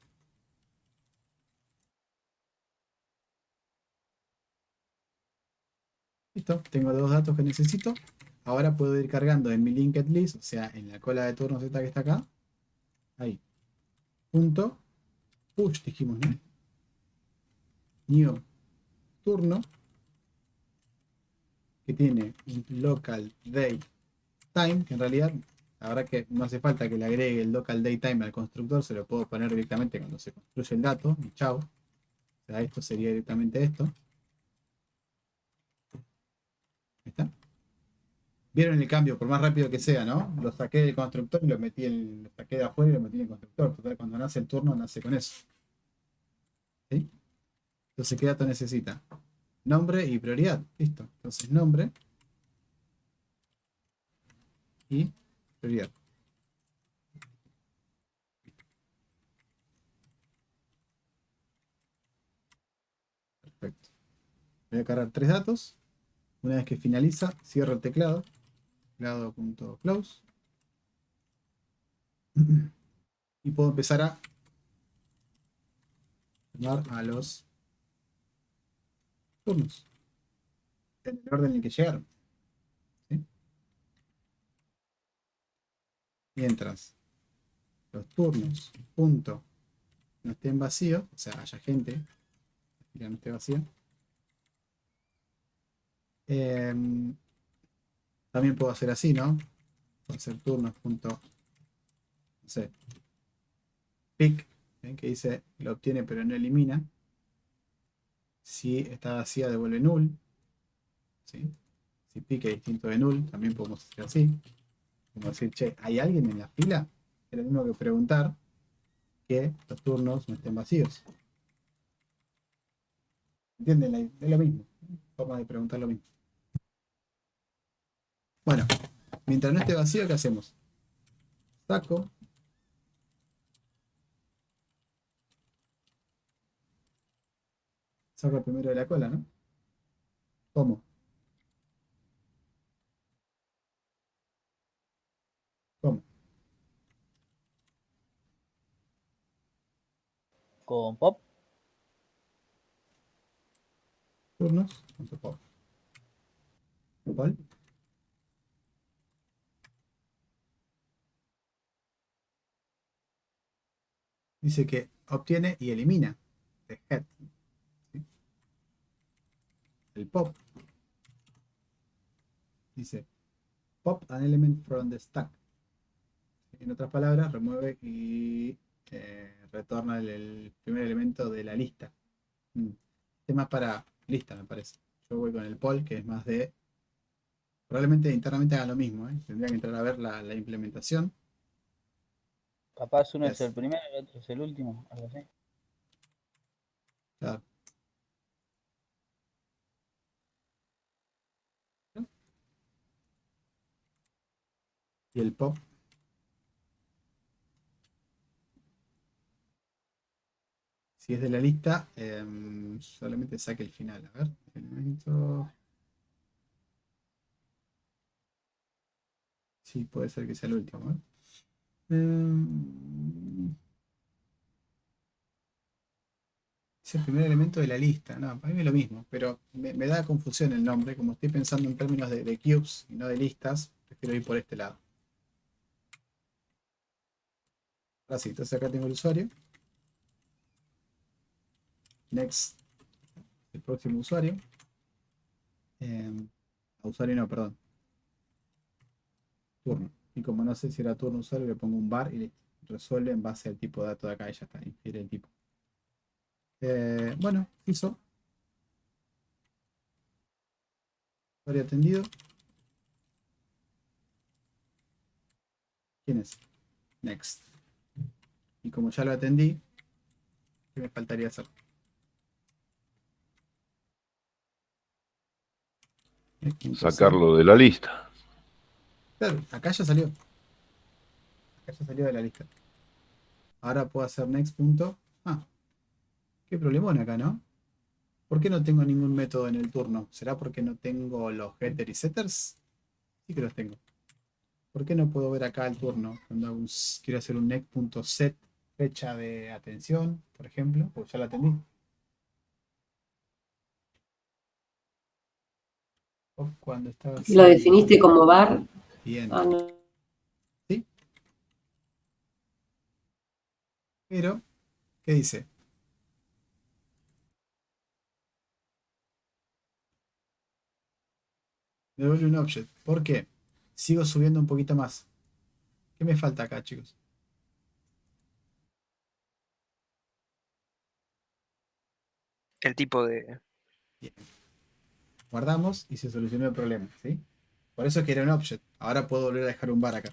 Listo, tengo los dos datos que necesito. Ahora puedo ir cargando en mi linked list, o sea, en la cola de turnos esta que está acá. Ahí. Punto. Push, dijimos, ¿no? New turno. Que tiene un local date time, que en realidad, la verdad que no hace falta que le agregue el local date time al constructor, se lo puedo poner directamente cuando se construye el dato, y chao. O sea, esto sería directamente esto. Ahí está. Vieron el cambio, por más rápido que sea, ¿no? Lo saqué del constructor y lo saqué de afuera y lo metí en el constructor. Total, cuando nace el turno, nace con eso. ¿Sí? Entonces, ¿qué dato necesita? Nombre y prioridad. Listo. Entonces, nombre y prioridad. Perfecto. Voy a cargar tres datos. Una vez que finaliza, cierro el teclado. Teclado.close. Y puedo empezar a llamar a los turnos en el orden en el que llegaron. ¿Sí? Mientras los turnos punto no estén vacíos, o sea, haya gente que no esté vacía, también puedo hacer así, ¿no? Puedo hacer turnos punto, no sé, pick, que dice lo obtiene pero no elimina. Si está vacía devuelve null. ¿Sí? Si pick es distinto de null, también podemos hacer así. Como decir, che, ¿hay alguien en la fila? Es lo mismo que preguntar que los turnos no estén vacíos. ¿Entienden? Es lo mismo. Forma de preguntar lo mismo. Bueno, mientras no esté vacío, ¿qué hacemos? Saco. Saco el primero de la cola, ¿no? ¿Cómo? ¿Cómo? Con pop. Turnos. Pop. Pol. Dice que obtiene y elimina the head. ¿Sí? El pop. Dice pop an element from the stack. En otras palabras, remueve y retorna el primer elemento de la lista. Este es más para lista, me parece. Yo voy con el poll, que es más de... Probablemente internamente haga lo mismo, ¿eh? Tendría que entrar a ver la implementación. Capaz uno es Yes. el primero y el otro es el último, algo así. Claro. Y el pop. Si es de la lista, solamente saque el final. A ver, elemento. Sí, puede ser que sea el último. Es el primer elemento de la lista. No, para mí es lo mismo, pero me da confusión el nombre. Como estoy pensando en términos de cubes y no de listas, prefiero ir por este lado. Ahora sí, entonces acá tengo el usuario. Next, el próximo usuario. Usuario no, perdón. Turno. Y como no sé si era turno usuario, le pongo un var y le resuelve en base al tipo de dato de acá y ya está, infiere el tipo. Bueno, hizo. Usuario atendido. ¿Quién es? Next. Y como ya lo atendí, ¿qué me faltaría hacer? Sacarlo de la lista. Claro, acá ya salió. Acá ya salió de la lista. Ahora puedo hacer next punto. Ah, qué problemón acá, ¿no? ¿Por qué no tengo ningún método en el turno? ¿Será porque no tengo los getter y setters? Sí que los tengo. ¿Por qué no puedo ver acá el turno? Cuando quiero hacer un next.set fecha de atención, por ejemplo, pues ya la atendí. O cuando estaba ¿Lo haciendo... definiste como var? Bien. Ah, no. ¿Sí? Pero, ¿qué dice? Me devuelve un object. ¿Por qué? Sigo subiendo un poquito más. ¿Qué me falta acá, chicos? El tipo de... Bien. Guardamos y se solucionó el problema, ¿sí? Por eso que era un object. Ahora puedo volver a dejar un var acá.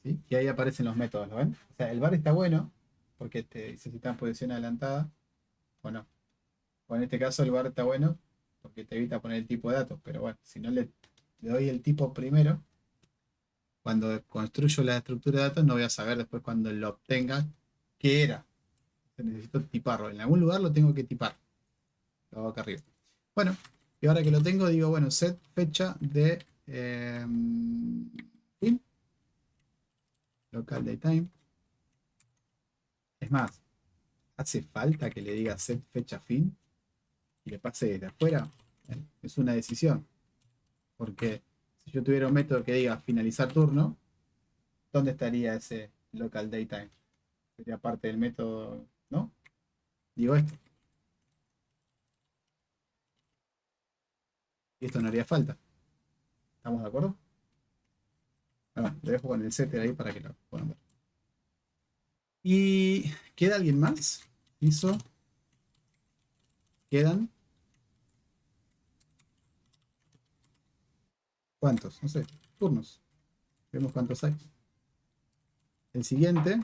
¿Sí? Y ahí aparecen los métodos, ¿lo ven? O sea, el var está bueno porque te dice si está en posición adelantada o no. O en este caso el var está bueno porque te evita poner el tipo de datos. Pero bueno, si no le doy el tipo primero, cuando construyo la estructura de datos no voy a saber después cuando lo obtenga qué era. Necesito tiparlo. En algún lugar lo tengo que tipar. Lo hago acá arriba. Bueno, y ahora que lo tengo, digo, bueno, set fecha de fin, local daytime. Es más, hace falta que le diga set fecha fin y le pase desde afuera. Es una decisión. Porque si yo tuviera un método que diga finalizar turno, ¿dónde estaría ese local daytime? Sería parte del método, ¿no? Digo esto. Y esto no haría falta. ¿Estamos de acuerdo? Bueno, lo dejo con el setter ahí para que lo puedan ver. ¿Y queda alguien más? Hizo. ¿Quedan? ¿Cuántos? No sé. Turnos. Vemos cuántos hay. El siguiente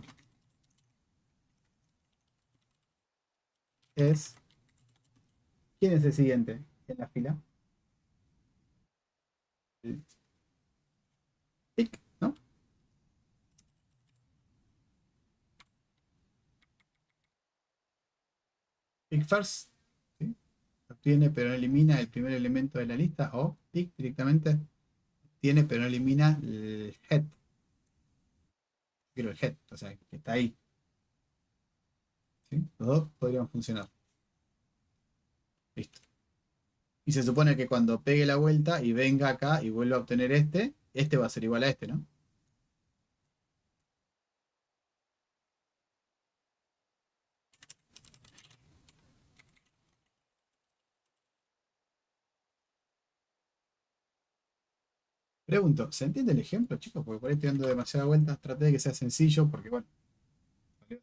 es... ¿Quién es el siguiente en la fila? El tic, ¿no? pick first, ¿sí? Obtiene pero no elimina el primer elemento de la lista, o pick directamente tiene pero no elimina el head. Quiero el head, o sea, que está ahí. ¿Sí? Los dos podrían funcionar. Listo. Y se supone que cuando pegue la vuelta y venga acá y vuelva a obtener este va a ser igual a este, ¿no? Pregunto, ¿se entiende el ejemplo, chicos? Porque por ahí estoy dando demasiadas vueltas. Traté de que sea sencillo porque, bueno,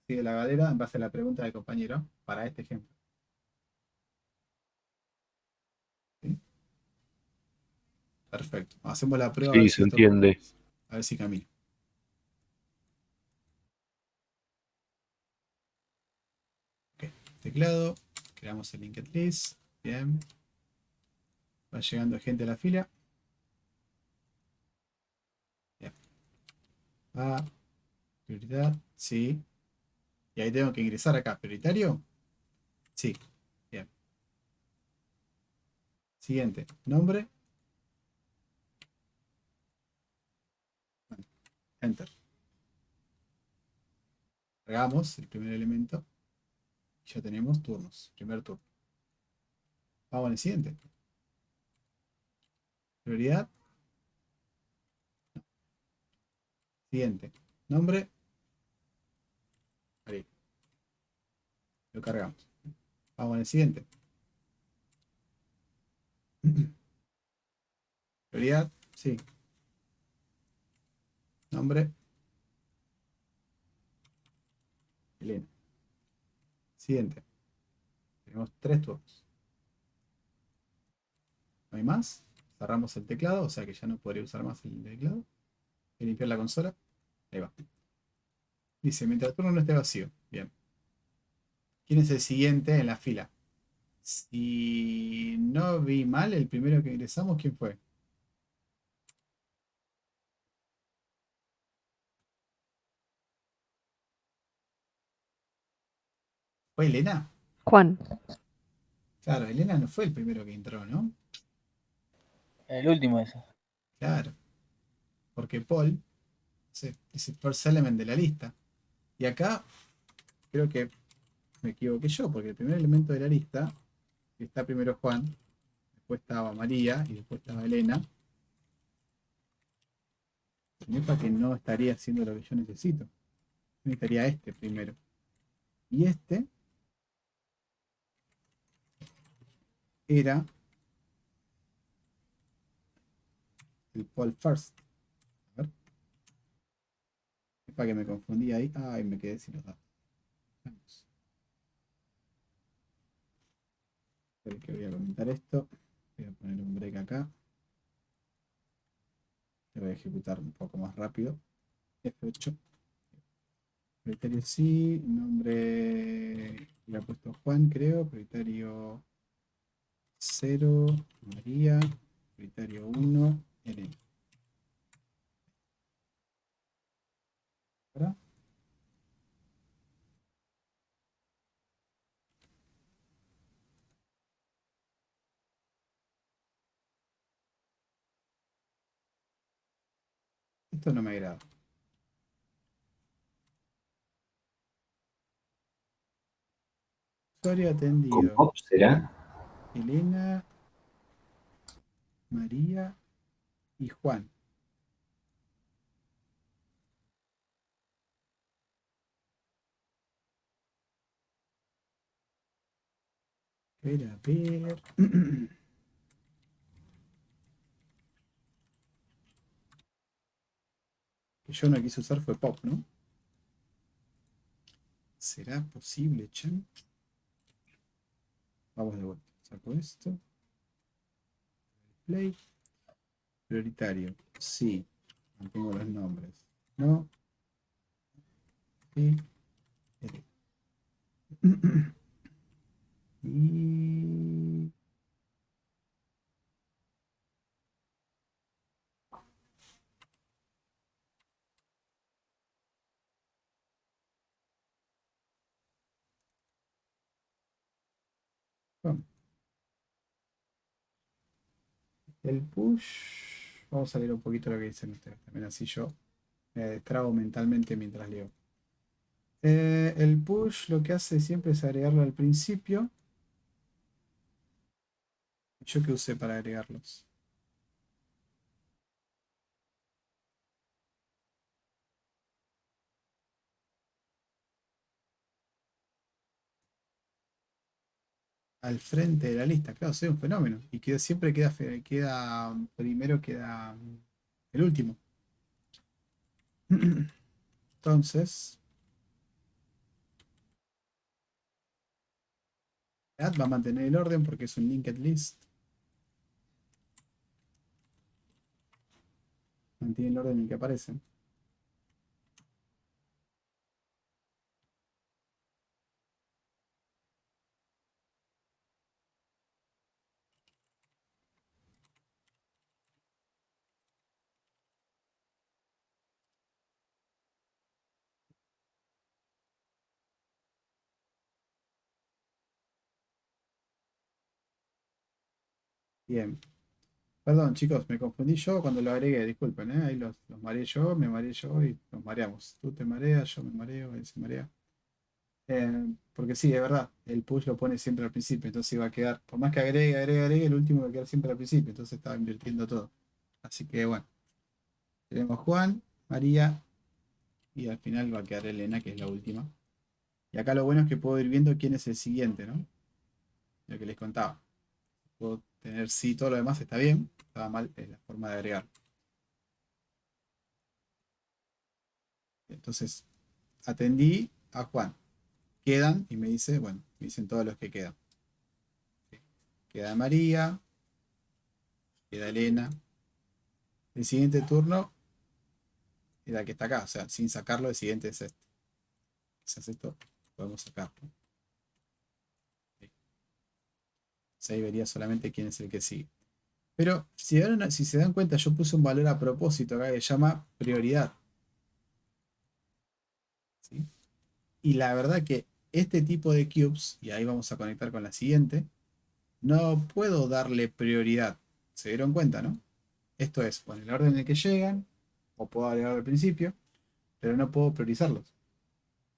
sigue la galera en base a la pregunta del compañero para este ejemplo. ¿Sí? Perfecto. Hacemos la prueba a ver Sí, si se esto, entiende. a ver si camina. Ok. Teclado. Creamos el linked list. Bien. Va llegando gente a la fila. Bien. Ah, prioridad. Sí. Y ahí tengo que ingresar acá. ¿Prioritario? Sí. Bien. Siguiente. Nombre. Enter. Cargamos el primer elemento. Ya tenemos turnos. Primer turno. Vamos al siguiente. Prioridad. Siguiente. Nombre. Ahí. Lo cargamos. Vamos al siguiente. Prioridad. Sí. Nombre. Elena. Siguiente. Tenemos 3 turnos. ¿No hay más? Cerramos el teclado, o sea que ya no podría usar más el teclado. Voy a limpiar la consola. Ahí va. Dice, mientras el turno no esté vacío. Bien. ¿Quién es el siguiente en la fila? Si no vi mal, el primero que ingresamos, ¿quién fue? ¿Fue Elena? Juan. Claro, Elena no fue el primero que entró, ¿no? El último ese. Claro. Porque Paul es el first element de la lista. Y acá creo que me equivoqué yo, porque el primer elemento de la lista está primero Juan, después estaba María y después estaba Elena. Significa que no estaría haciendo lo que yo necesito. Necesitaría este primero. Y este era el Paul First. A ver. Es para que me confundí ahí. Ay, me quedé sin los datos. Vamos. Espera que voy a comentar esto. Voy a poner un break acá. Lo voy a ejecutar un poco más rápido. F8. Prioritario sí. Nombre. Le ha puesto Juan, creo. Prioritario 0. María. Prioritario 1. Elena. ¿Verdad? Esto no me agrada. Usuario ¿Con atendido. Pop será? Elena, María y Juan. Espera, a ver. Que yo no quise usar fue Pop, ¿no? ¿Será posible, Chan? Vamos de vuelta. Saco esto. Play. Prioritario. Sí. Mantengo los nombres. No. Sí. Y... El push, vamos a leer un poquito lo que dicen ustedes, también así yo me destrabo mentalmente mientras leo. El push lo que hace siempre es agregarlo al principio. ¿Yo qué usé para agregarlos? Al frente de la lista, claro, soy un fenómeno. Y siempre queda primero, queda el último. Entonces, add va a mantener el orden porque es un linked list. Mantiene el orden en el que aparecen. Bien. Perdón, chicos, me confundí yo cuando lo agregué, disculpen, ¿eh? Ahí los mareé yo, me mareé yo y nos mareamos. Tú te mareas, yo me mareo, él se marea. Porque sí, es verdad, el push lo pone siempre al principio, entonces iba a quedar, por más que agregue, el último va a quedar siempre al principio, entonces estaba invirtiendo todo. Así que bueno, tenemos Juan, María y al final va a quedar Elena, que es la última. Y acá lo bueno es que puedo ir viendo quién es el siguiente, ¿no? Lo que les contaba. Puedo tener sí, todo lo demás está bien, estaba mal la forma de agregar. Entonces, atendí a Juan. Quedan y me dice, bueno, me dicen todos los que quedan. Queda María, queda Elena. El siguiente turno era el que está acá, o sea, sin sacarlo, el siguiente es este. Si hace esto, podemos sacarlo. Entonces ahí vería solamente quién es el que sigue. Pero si se dan cuenta, yo puse un valor a propósito acá que se llama prioridad. ¿Sí? Y la verdad que este tipo de cubes, y ahí vamos a conectar con la siguiente, no puedo darle prioridad. ¿Se dieron cuenta, no? Esto es, con el orden en el que llegan, o puedo agregar al principio, pero no puedo priorizarlos,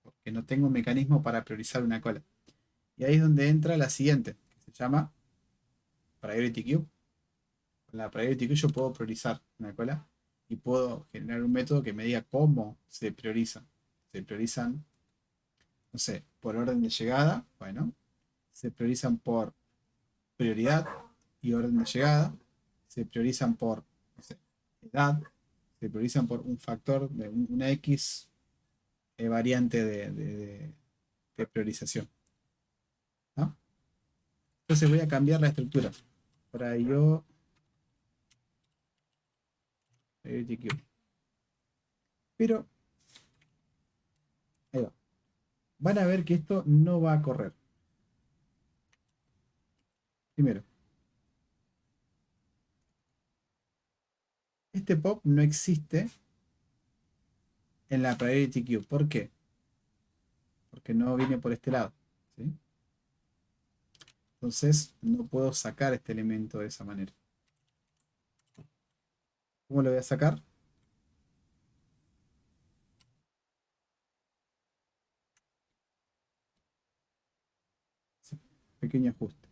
porque no tengo un mecanismo para priorizar una cola. Y ahí es donde entra la siguiente, que se llama Priority Queue. Con la Priority Queue yo puedo priorizar una cola y puedo generar un método que me diga cómo se prioriza. Se priorizan, no sé, por orden de llegada, bueno, se priorizan por prioridad y orden de llegada, se priorizan por, no sé, edad, se priorizan por un factor de una X variante de priorización, ¿no? Entonces voy a cambiar la estructura. Para ello, pero ahí va. Van a ver que esto no va a correr. Primero, este pop no existe en la priority queue. ¿Por qué? Porque no viene por este lado, ¿sí? Entonces no puedo sacar este elemento de esa manera. ¿Cómo lo voy a sacar? Pequeño ajuste.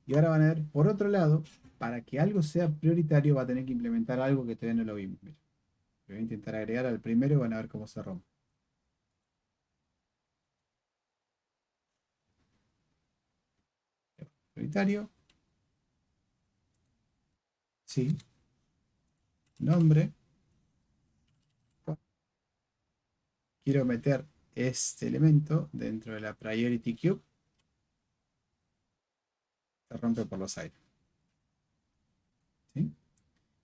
Y ahora van a ver, por otro lado, para que algo sea prioritario va a tener que implementar algo que todavía no lo vimos. Mira. Lo voy a intentar agregar al primero y van a ver cómo se rompe. Prioritario. Sí. Nombre. Quiero meter este elemento dentro de la priority queue. Se rompe por los aires. ¿Sí?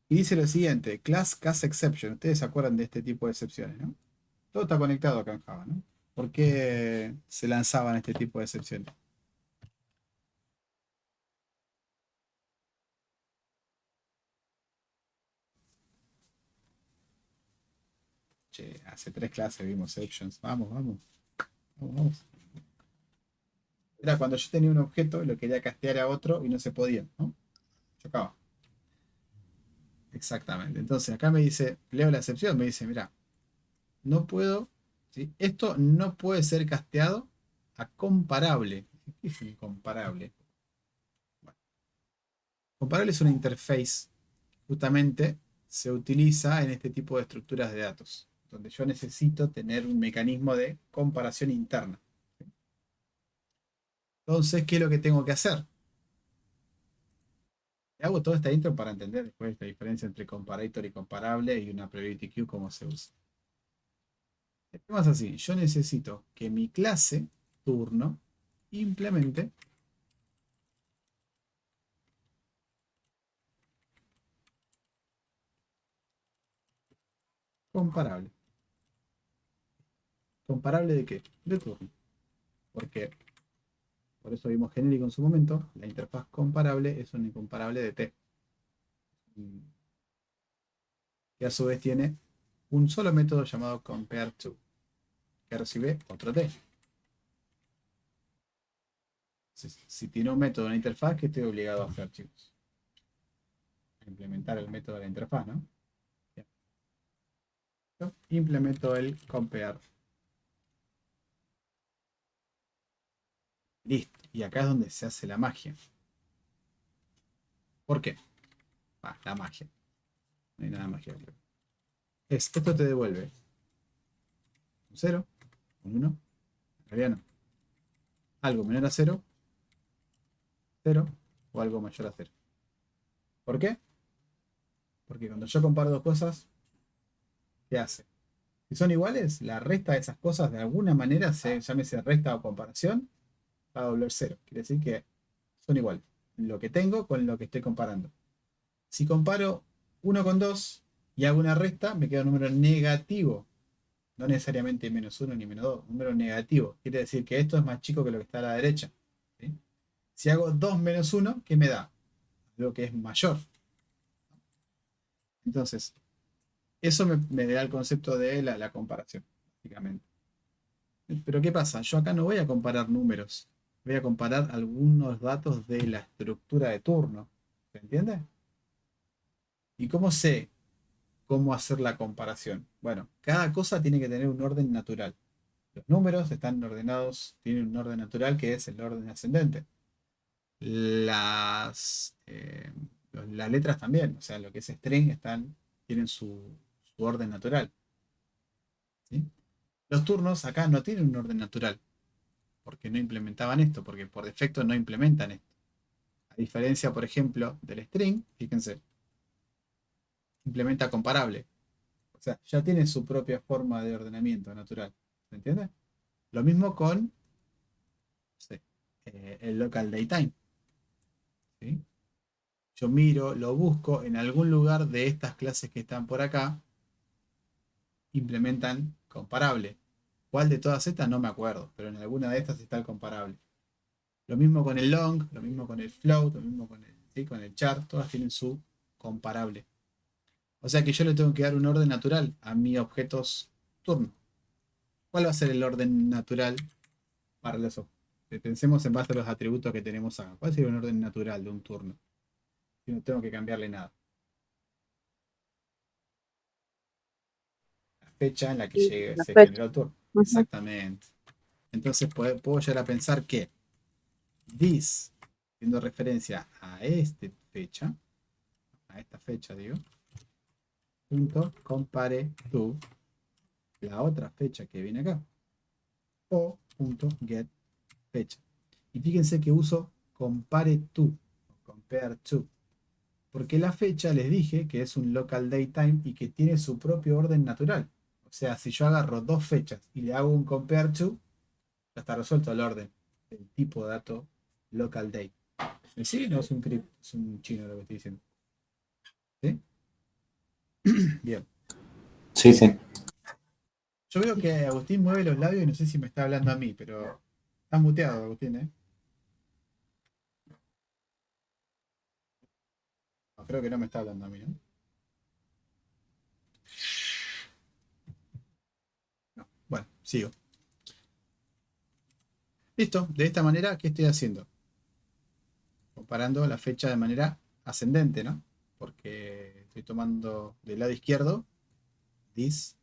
Y dice lo siguiente, class cast exception. Ustedes se acuerdan de este tipo de excepciones, ¿no? Todo está conectado acá en Java, ¿no? ¿Por qué se lanzaban este tipo de excepciones? Che, hace 3 clases vimos exceptions. Vamos, vamos. Vamos, vamos. Era cuando yo tenía un objeto y lo quería castear a otro y no se podía, ¿no? Chocaba. Exactamente. Entonces acá me dice, leo la excepción, me dice, mira, no puedo, ¿sí? Esto no puede ser casteado a comparable. ¿Qué es un comparable? Bueno, comparable es una interface que justamente se utiliza en este tipo de estructuras de datos, donde yo necesito tener un mecanismo de comparación interna. Entonces, ¿qué es lo que tengo que hacer? Hago toda esta intro para entender después la diferencia entre comparator y comparable y una priority queue, cómo se usa. El tema es así, yo necesito que mi clase turno implemente comparable. ¿Comparable de qué? De turno. Porque, por eso vimos genérico en su momento, la interfaz comparable es un incomparable de T. Que a su vez tiene un solo método llamado compareTo, que recibe otro T. Si tiene un método en la interfaz, ¿qué estoy obligado a hacer, chicos? A implementar el método de la interfaz, ¿no? Bien. Yo implemento el compare. Listo. Y acá es donde se hace la magia. ¿Por qué? La magia. No hay nada mágico. Esto te devuelve un 0, un 1. En realidad no. Algo menor a 0, 0 o algo mayor a 0. ¿Por qué? Porque cuando yo comparo dos cosas, ¿qué hace? Si son iguales, la resta de esas cosas de alguna manera, llámese resta o comparación, va a volver 0. Quiere decir que son iguales. Lo que tengo con lo que estoy comparando. Si comparo 1 con 2 y hago una resta, me queda un número negativo. No necesariamente -1 ni -2, un número negativo. Quiere decir que esto es más chico que lo que está a la derecha. ¿Sí? Si hago 2 menos 1, ¿qué me da? Lo que es mayor. Entonces, eso me da el concepto de la comparación, básicamente. Pero ¿qué pasa? Yo acá no voy a comparar números. Voy a comparar algunos datos de la estructura de turno. ¿Se entiende? ¿Y cómo sé cómo hacer la comparación? Bueno, cada cosa tiene que tener un orden natural. Los números están ordenados, tienen un orden natural que es el orden ascendente. Las letras también, o sea, lo que es string tienen su orden natural. ¿Sí? Los turnos acá no tienen un orden natural, porque no implementaban esto, porque por defecto no implementan esto. A diferencia, por ejemplo, del string, fíjense, implementa comparable. O sea, ya tiene su propia forma de ordenamiento natural. ¿Se entiende? Lo mismo con no sé, el local datetime. ¿Sí? Yo miro, lo busco en algún lugar de estas clases que están por acá, implementan comparable. ¿Cuál de todas estas? No me acuerdo, pero en alguna de estas está el comparable. Lo mismo con el long, lo mismo con el float, lo mismo con el char, todas tienen su comparable. O sea que yo le tengo que dar un orden natural a mis objetos turno. ¿Cuál va a ser el orden natural para los objetos? Pensemos en base a los atributos que tenemos acá. ¿Cuál sería un orden natural de un turno? Si no tengo que cambiarle nada. La fecha en la que La se fecha. generó el turno. Ujú. Exactamente. Entonces puedo llegar a pensar que this, haciendo referencia a esta fecha, digo, punto compare to la otra fecha que viene acá, o punto get fecha. Y fíjense que uso compare to, compare to, porque la fecha les dije que es un local datetime y que tiene su propio orden natural. O sea, si yo agarro dos fechas y le hago un compare to, ya está resuelto el orden del tipo de dato local date. Sí, no es un cripto, es un chino lo que estoy diciendo. ¿Sí? Bien. Sí, sí. Yo veo que Agustín mueve los labios y no sé si me está hablando a mí, pero estás muteado, Agustín, ¿eh? No, creo que no me está hablando a mí, ¿no? No. Bueno, sigo. Listo, de esta manera, ¿qué estoy haciendo? Comparando la fecha de manera ascendente, ¿no? Porque estoy tomando del lado izquierdo, this,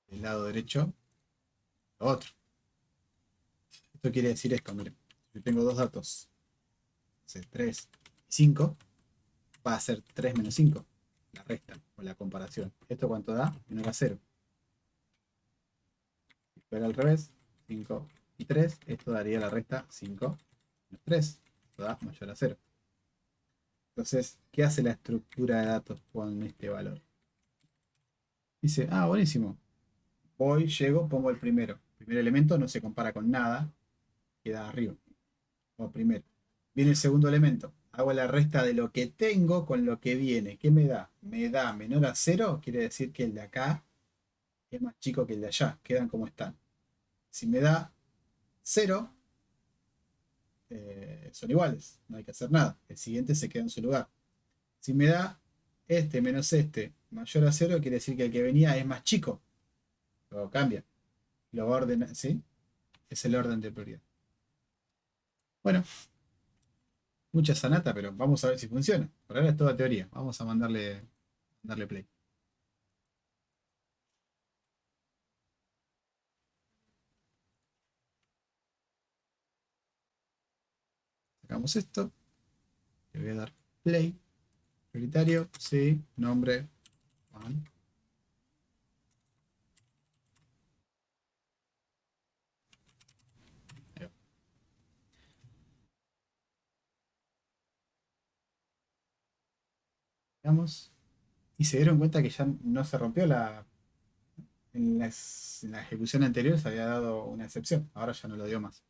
del lado derecho, lo otro. Esto quiere decir esto, miren. Yo tengo dos datos, 3 y 5, va a ser 3 menos 5, la resta o la comparación. ¿Esto cuánto da? Menor a 0. Si fuera al revés, 5 y 3, esto daría la resta 5 menos 3. Esto da mayor a 0. Entonces, ¿qué hace la estructura de datos con este valor? Dice, buenísimo. Voy, llego, pongo el primero. El primer elemento no se compara con nada, queda arriba. O primero. Viene el segundo elemento. Hago la resta de lo que tengo con lo que viene. ¿Qué me da? Me da menor a 0, quiere decir que el de acá es más chico que el de allá. Quedan como están. Si me da 0, son iguales. No hay que hacer nada. El siguiente se queda en su lugar. Si me da este menos este mayor a 0, quiere decir que el que venía es más chico. Luego cambia. Lo ordena, ¿sí? Es el orden de prioridad. Bueno, mucha sanata, pero vamos a ver si funciona. Por ahora es toda teoría. Vamos a darle play. Sacamos esto. Le voy a dar play. Prioritario, sí. Nombre, Juan. Veamos. Y se dieron cuenta que ya no se rompió en la ejecución anterior se había dado una excepción. Ahora ya no lo dio más.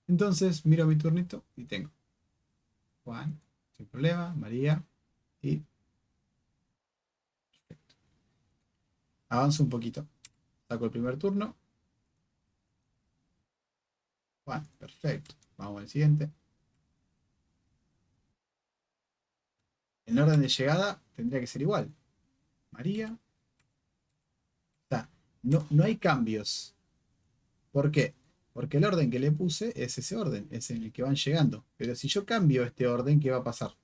Entonces miro mi turnito y tengo Juan, sin problema, María y perfecto. Avanzo un poquito. Saco el primer turno. Juan, perfecto. Vamos al siguiente. El orden de llegada tendría que ser igual. María. O sea, no hay cambios. ¿Por qué? Porque el orden que le puse es ese orden, es en el que van llegando. Pero si yo cambio este orden, ¿qué va a pasar?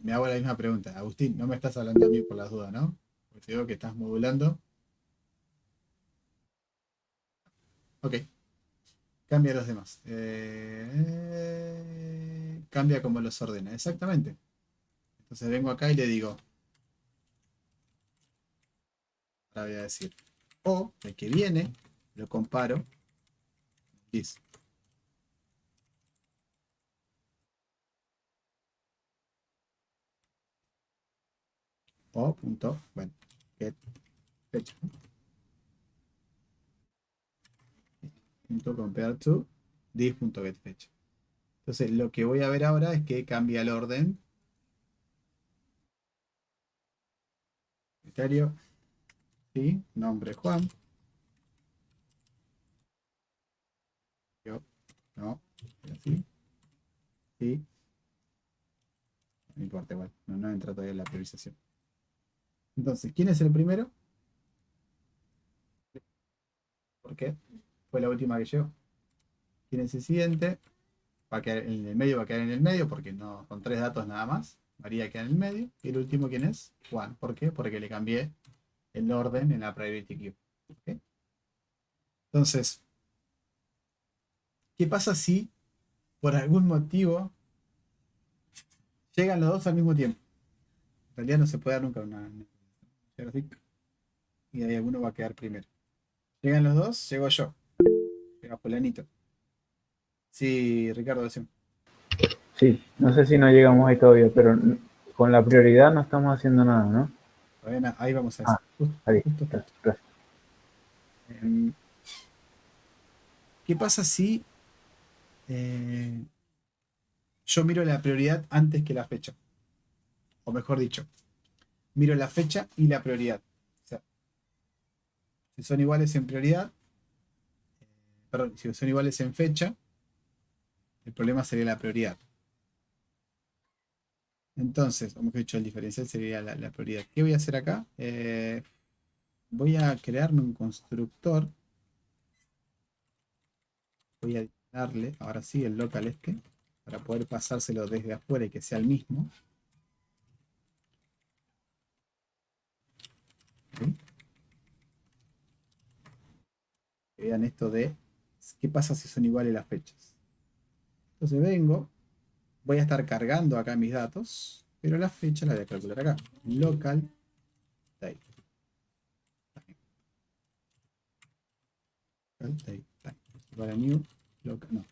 Me hago la misma pregunta. Agustín, no me estás hablando a mí por las dudas, ¿no? Porque te digo que estás modulando. Ok. Cambia a los demás. Cambia como los ordena. Exactamente. Entonces vengo acá y le digo. Ahora voy a decir. O el que viene, lo comparo. This. O punto. Bueno. Get fecha. Punto compare to this.get fecha. Entonces lo que voy a ver ahora es que cambia el orden. Criterio. Sí. Nombre Juan. Yo. No. Así. Sí. No importa igual. No entra todavía en la priorización. Entonces, ¿quién es el primero? ¿Por qué? Fue la última que llegó. ¿Quién es el siguiente? Va a quedar en el medio, va a quedar en el medio porque no, con 3 datos nada más. María queda en el medio. Y el último, ¿quién es? Juan. ¿Por qué? Porque le cambié el orden en la priority queue. ¿Okay? Entonces, ¿qué pasa si por algún motivo llegan los dos al mismo tiempo? En realidad no se puede dar nunca una y ahí alguno va a quedar primero. Llegan los dos, llego yo. Llega fulanito. Sí, Ricardo, decimos. Sí, no sé si no llegamos ahí todavía, pero con la prioridad no estamos haciendo nada, ¿no? Todavía ahí vamos a eso. Ahí, Justo. gracias. ¿Qué pasa si yo miro la prioridad antes que la fecha? O mejor dicho, miro la fecha y la prioridad. O sea, si son iguales en prioridad, perdón, si son iguales en fecha, el problema sería la prioridad. Entonces, o mejor dicho, el diferencial sería la prioridad. ¿Qué voy a hacer acá? voy a crearme un constructor. Voy a darle, ahora sí, el local este, para poder pasárselo desde afuera y que sea el mismo. ¿Sí? Que vean esto de qué pasa si son iguales las fechas. Entonces vengo, voy a estar cargando acá mis datos, pero la fecha la voy a calcular acá. Local date. Local date time. Igual a new local, no.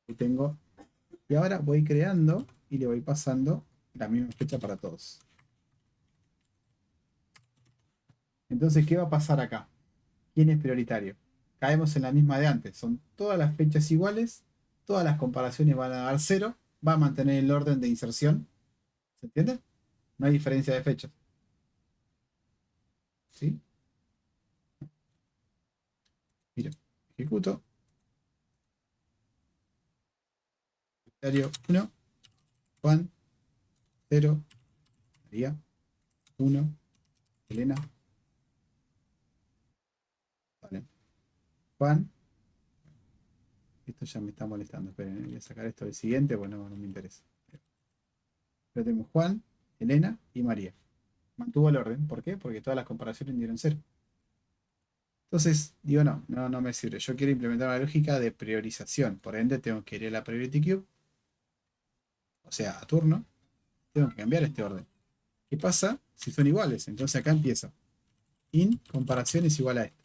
Y tengo, y ahora voy creando y le voy pasando la misma fecha para todos. Entonces, ¿qué va a pasar acá? ¿Quién es prioritario? Caemos en la misma de antes. Son todas las fechas iguales, todas las comparaciones van a dar 0, va a mantener el orden de inserción. ¿Se entiende? No hay diferencia de fechas. ¿Sí? Mira, ejecuto. Prioritario 1, Juan, 0, María, 1, Elena. Vale. Juan. Esto ya me está molestando. Esperen, voy a sacar esto del siguiente, porque no me interesa. Pero tengo Juan, Elena y María. Mantuvo el orden. ¿Por qué? Porque todas las comparaciones dieron 0. Entonces, digo, no me sirve. Yo quiero implementar una lógica de priorización. Por ende, tengo que ir a la Priority Queue, o sea, a turno. Tengo que cambiar este orden. ¿Qué pasa si son iguales? Entonces acá empieza. In comparación es igual a esto.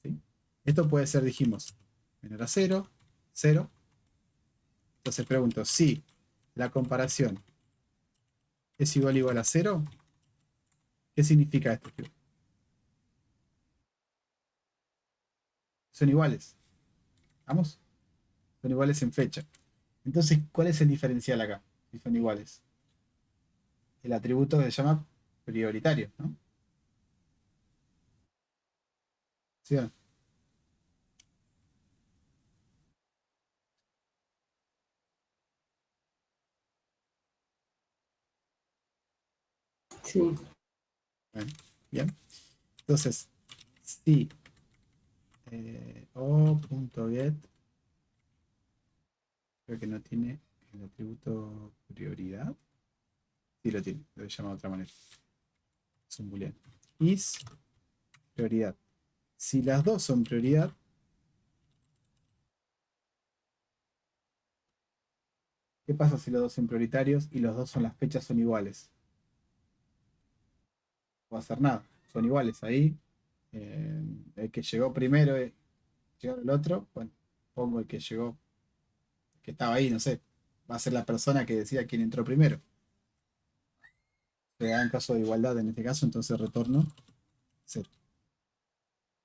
¿Sí? Esto puede ser, dijimos, menor a 0, 0. Entonces pregunto, si la comparación es igual a 0, ¿qué significa esto? Son iguales. ¿Vamos? Son iguales en fecha. Entonces, ¿cuál es el diferencial acá? Si son iguales. El atributo que se llama prioritario, ¿no? ¿Sí o no? Sí. Bueno, bien. Entonces, si o.get creo que no tiene el atributo prioridad. Sí lo tiene, lo he llamado de otra manera. Es un booleano. Is prioridad. Si las dos son prioridad, ¿qué pasa si los dos son prioritarios y los dos son las fechas son iguales? No va a hacer nada. Son iguales ahí. El que llegó primero, llegó el otro. Bueno, pongo el que llegó, que estaba ahí, no sé. Va a ser la persona que decida quién entró primero. Se da en caso de igualdad en este caso, entonces retorno 0.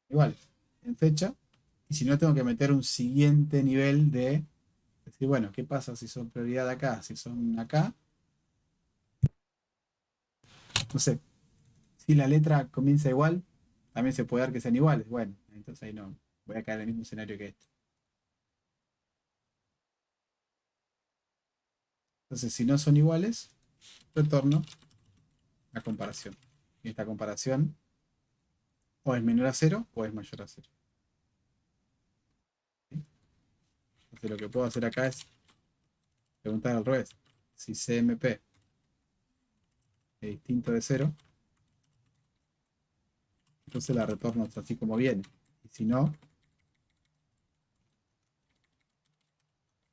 Igual, en fecha. Y si no, tengo que meter un siguiente nivel de decir, bueno, ¿qué pasa si son prioridad acá? Si son acá. No sé, si la letra comienza igual, también se puede dar que sean iguales. Bueno, entonces ahí no, voy a caer en el mismo escenario que este. Entonces, si no son iguales, retorno la comparación. Y esta comparación o es menor a 0 o es mayor a 0. ¿Sí? Entonces lo que puedo hacer acá es preguntar al revés. Si CMP es distinto de 0, entonces la retorno así como viene. Y si no,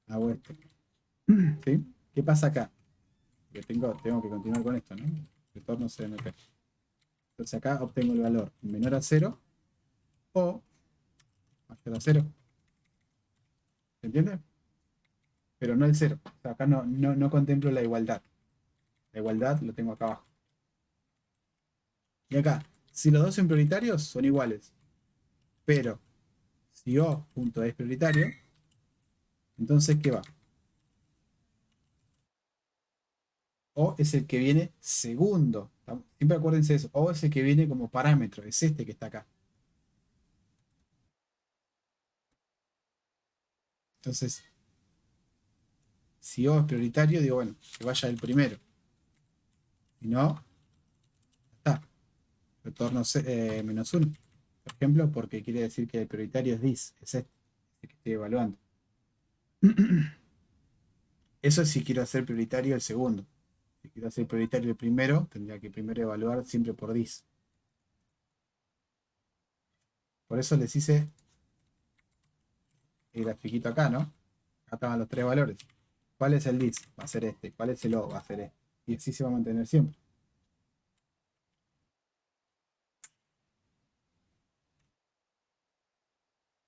hago esto. ¿Sí? ¿Qué pasa acá? Que tengo que continuar con esto, ¿no? Retorno CMP. Entonces acá obtengo el valor menor a 0 o mayor a 0. ¿Se entiende? Pero no el 0. O sea, acá no contemplo la igualdad. La igualdad lo tengo acá abajo. Y acá, si los dos son prioritarios, son iguales. Pero si O punto es prioritario, entonces ¿qué va? O es el que viene segundo. Siempre acuérdense de eso. O es el que viene como parámetro. Es este que está acá. Entonces, si O es prioritario, digo, bueno, que vaya el primero. Si no, retorno -1, por ejemplo, porque quiere decir que el prioritario es this, es este, el que estoy evaluando. Eso es si quiero hacer prioritario el segundo. Si quiero hacer prioritario el primero, tendría que primero evaluar siempre por this. Por eso les hice el grafiquito acá, ¿no? Acá estaban los 3 valores. ¿Cuál es el this? Va a ser este. ¿Cuál es el O? Va a ser este. Y así se va a mantener siempre.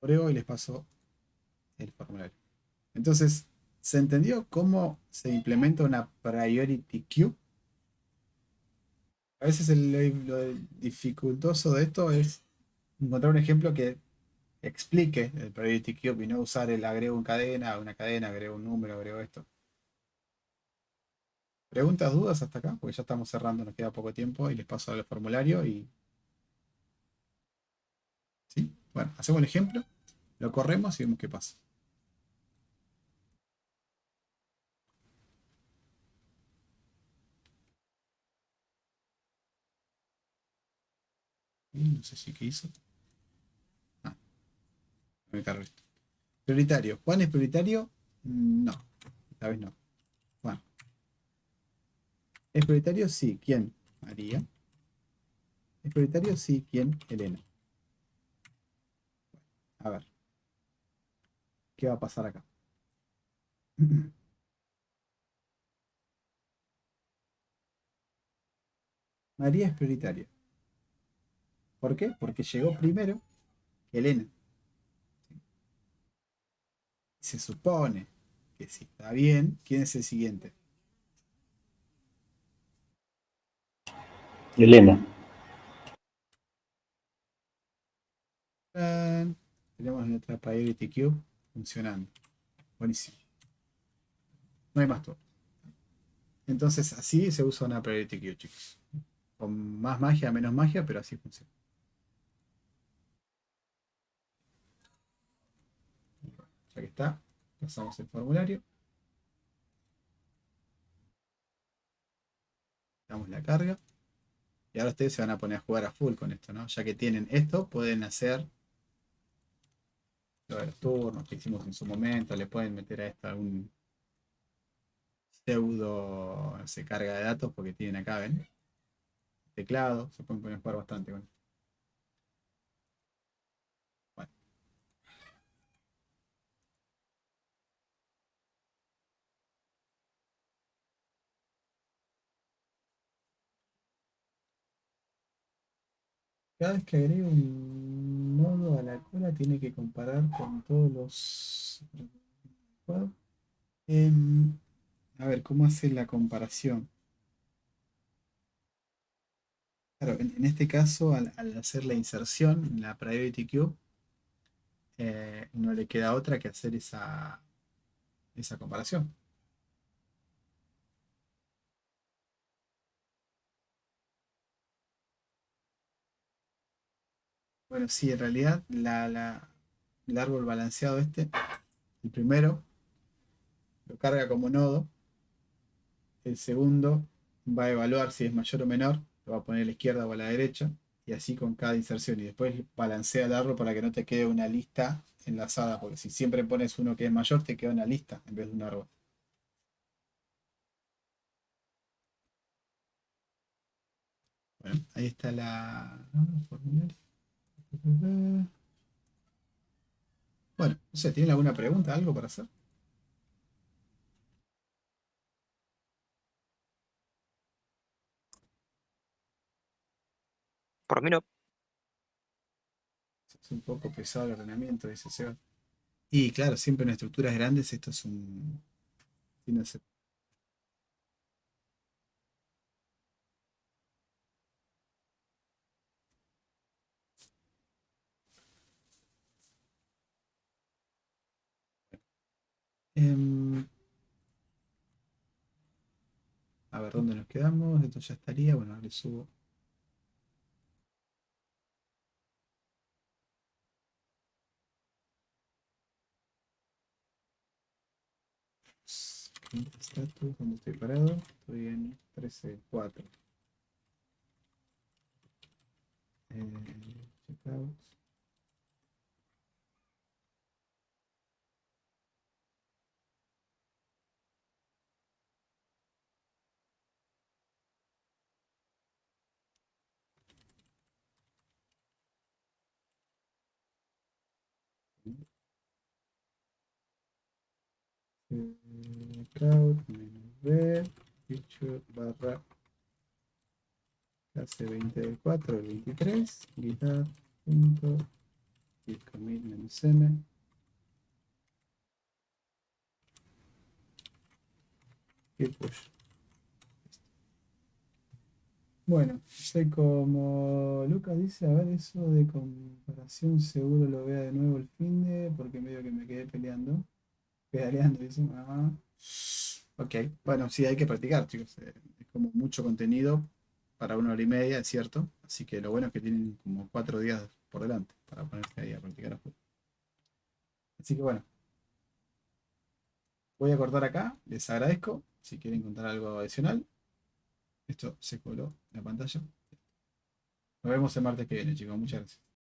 Pruebo y les paso el formulario. Entonces, ¿se entendió cómo se implementa una priority queue? A veces lo dificultoso de esto es encontrar un ejemplo que explique el priority queue y no usar el agrego una cadena, agrego un número, agrego esto. ¿Preguntas, dudas hasta acá? Porque ya estamos cerrando, nos queda poco tiempo y les paso el formulario y... ¿Sí? Bueno, hacemos el ejemplo, lo corremos y vemos qué pasa. Y no sé si qué hizo. Ah, me cargo esto. Prioritario. ¿Juan es prioritario? No, esta vez no. Juan. ¿Es prioritario? Sí. ¿Quién? María. ¿Es prioritario? Sí. ¿Quién? Elena. A ver. ¿Qué va a pasar acá? María es prioritaria. ¿Por qué? Porque llegó primero que Elena. Se supone que si está bien, ¿quién es el siguiente? Elena. Tenemos nuestra priority queue funcionando. Buenísimo. No hay más todo. Entonces así se usa una priority queue, chicos. Con más magia, menos magia, pero así funciona. Ya que está, pasamos el formulario. Damos la carga. Y ahora ustedes se van a poner a jugar a full con esto, ¿no? Ya que tienen esto, pueden hacer lo de los turnos que hicimos en su momento. Le pueden meter a esto algún pseudo, no sé, carga de datos porque tienen acá, ¿ven? Teclado, se pueden poner a jugar bastante con esto. Bueno. Cada vez que agrego un nodo a la cola tiene que comparar con todos los... A ver, ¿cómo hace la comparación? Claro, en este caso, al hacer la inserción en la priority queue, no le queda otra que hacer esa comparación. Bueno, sí, en realidad el árbol balanceado este, el primero, lo carga como nodo, el segundo va a evaluar si es mayor o menor, lo va a poner a la izquierda o a la derecha, y así con cada inserción. Y después balancea el árbol para que no te quede una lista enlazada, porque si siempre pones uno que es mayor, te queda una lista en vez de un árbol. Bueno, ahí está formulario. Bueno, no sé, ¿tienen alguna pregunta, algo para hacer? Por mí no. Es un poco pesado el ordenamiento, dice Seba. Y claro, siempre en estructuras grandes esto es un... sí, no sé. Em, a ver, ¿dónde nos quedamos? Esto ya estaría. Bueno, le subo. Status, ¿dónde estoy parado? Estoy en 13.4. checkout. Checkout, menú B, feature barra clase 20 del 4 del 23, GitHub punto git commit menos m. Git push. Bueno, sé como Lucas dice, a ver, eso de comparación seguro lo vea de nuevo el finde, porque medio que me quedé peleando. Pedaleando, dice. Ah. Ok, bueno, sí, hay que practicar, chicos. Es como mucho contenido para 1 hora y media, es cierto. Así que lo bueno es que tienen como 4 días por delante para ponerse ahí a practicar a full. Así que bueno, voy a cortar acá. Les agradezco. Si quieren contar algo adicional, esto se coló en la pantalla. Nos vemos el martes que viene, chicos. Muchas gracias.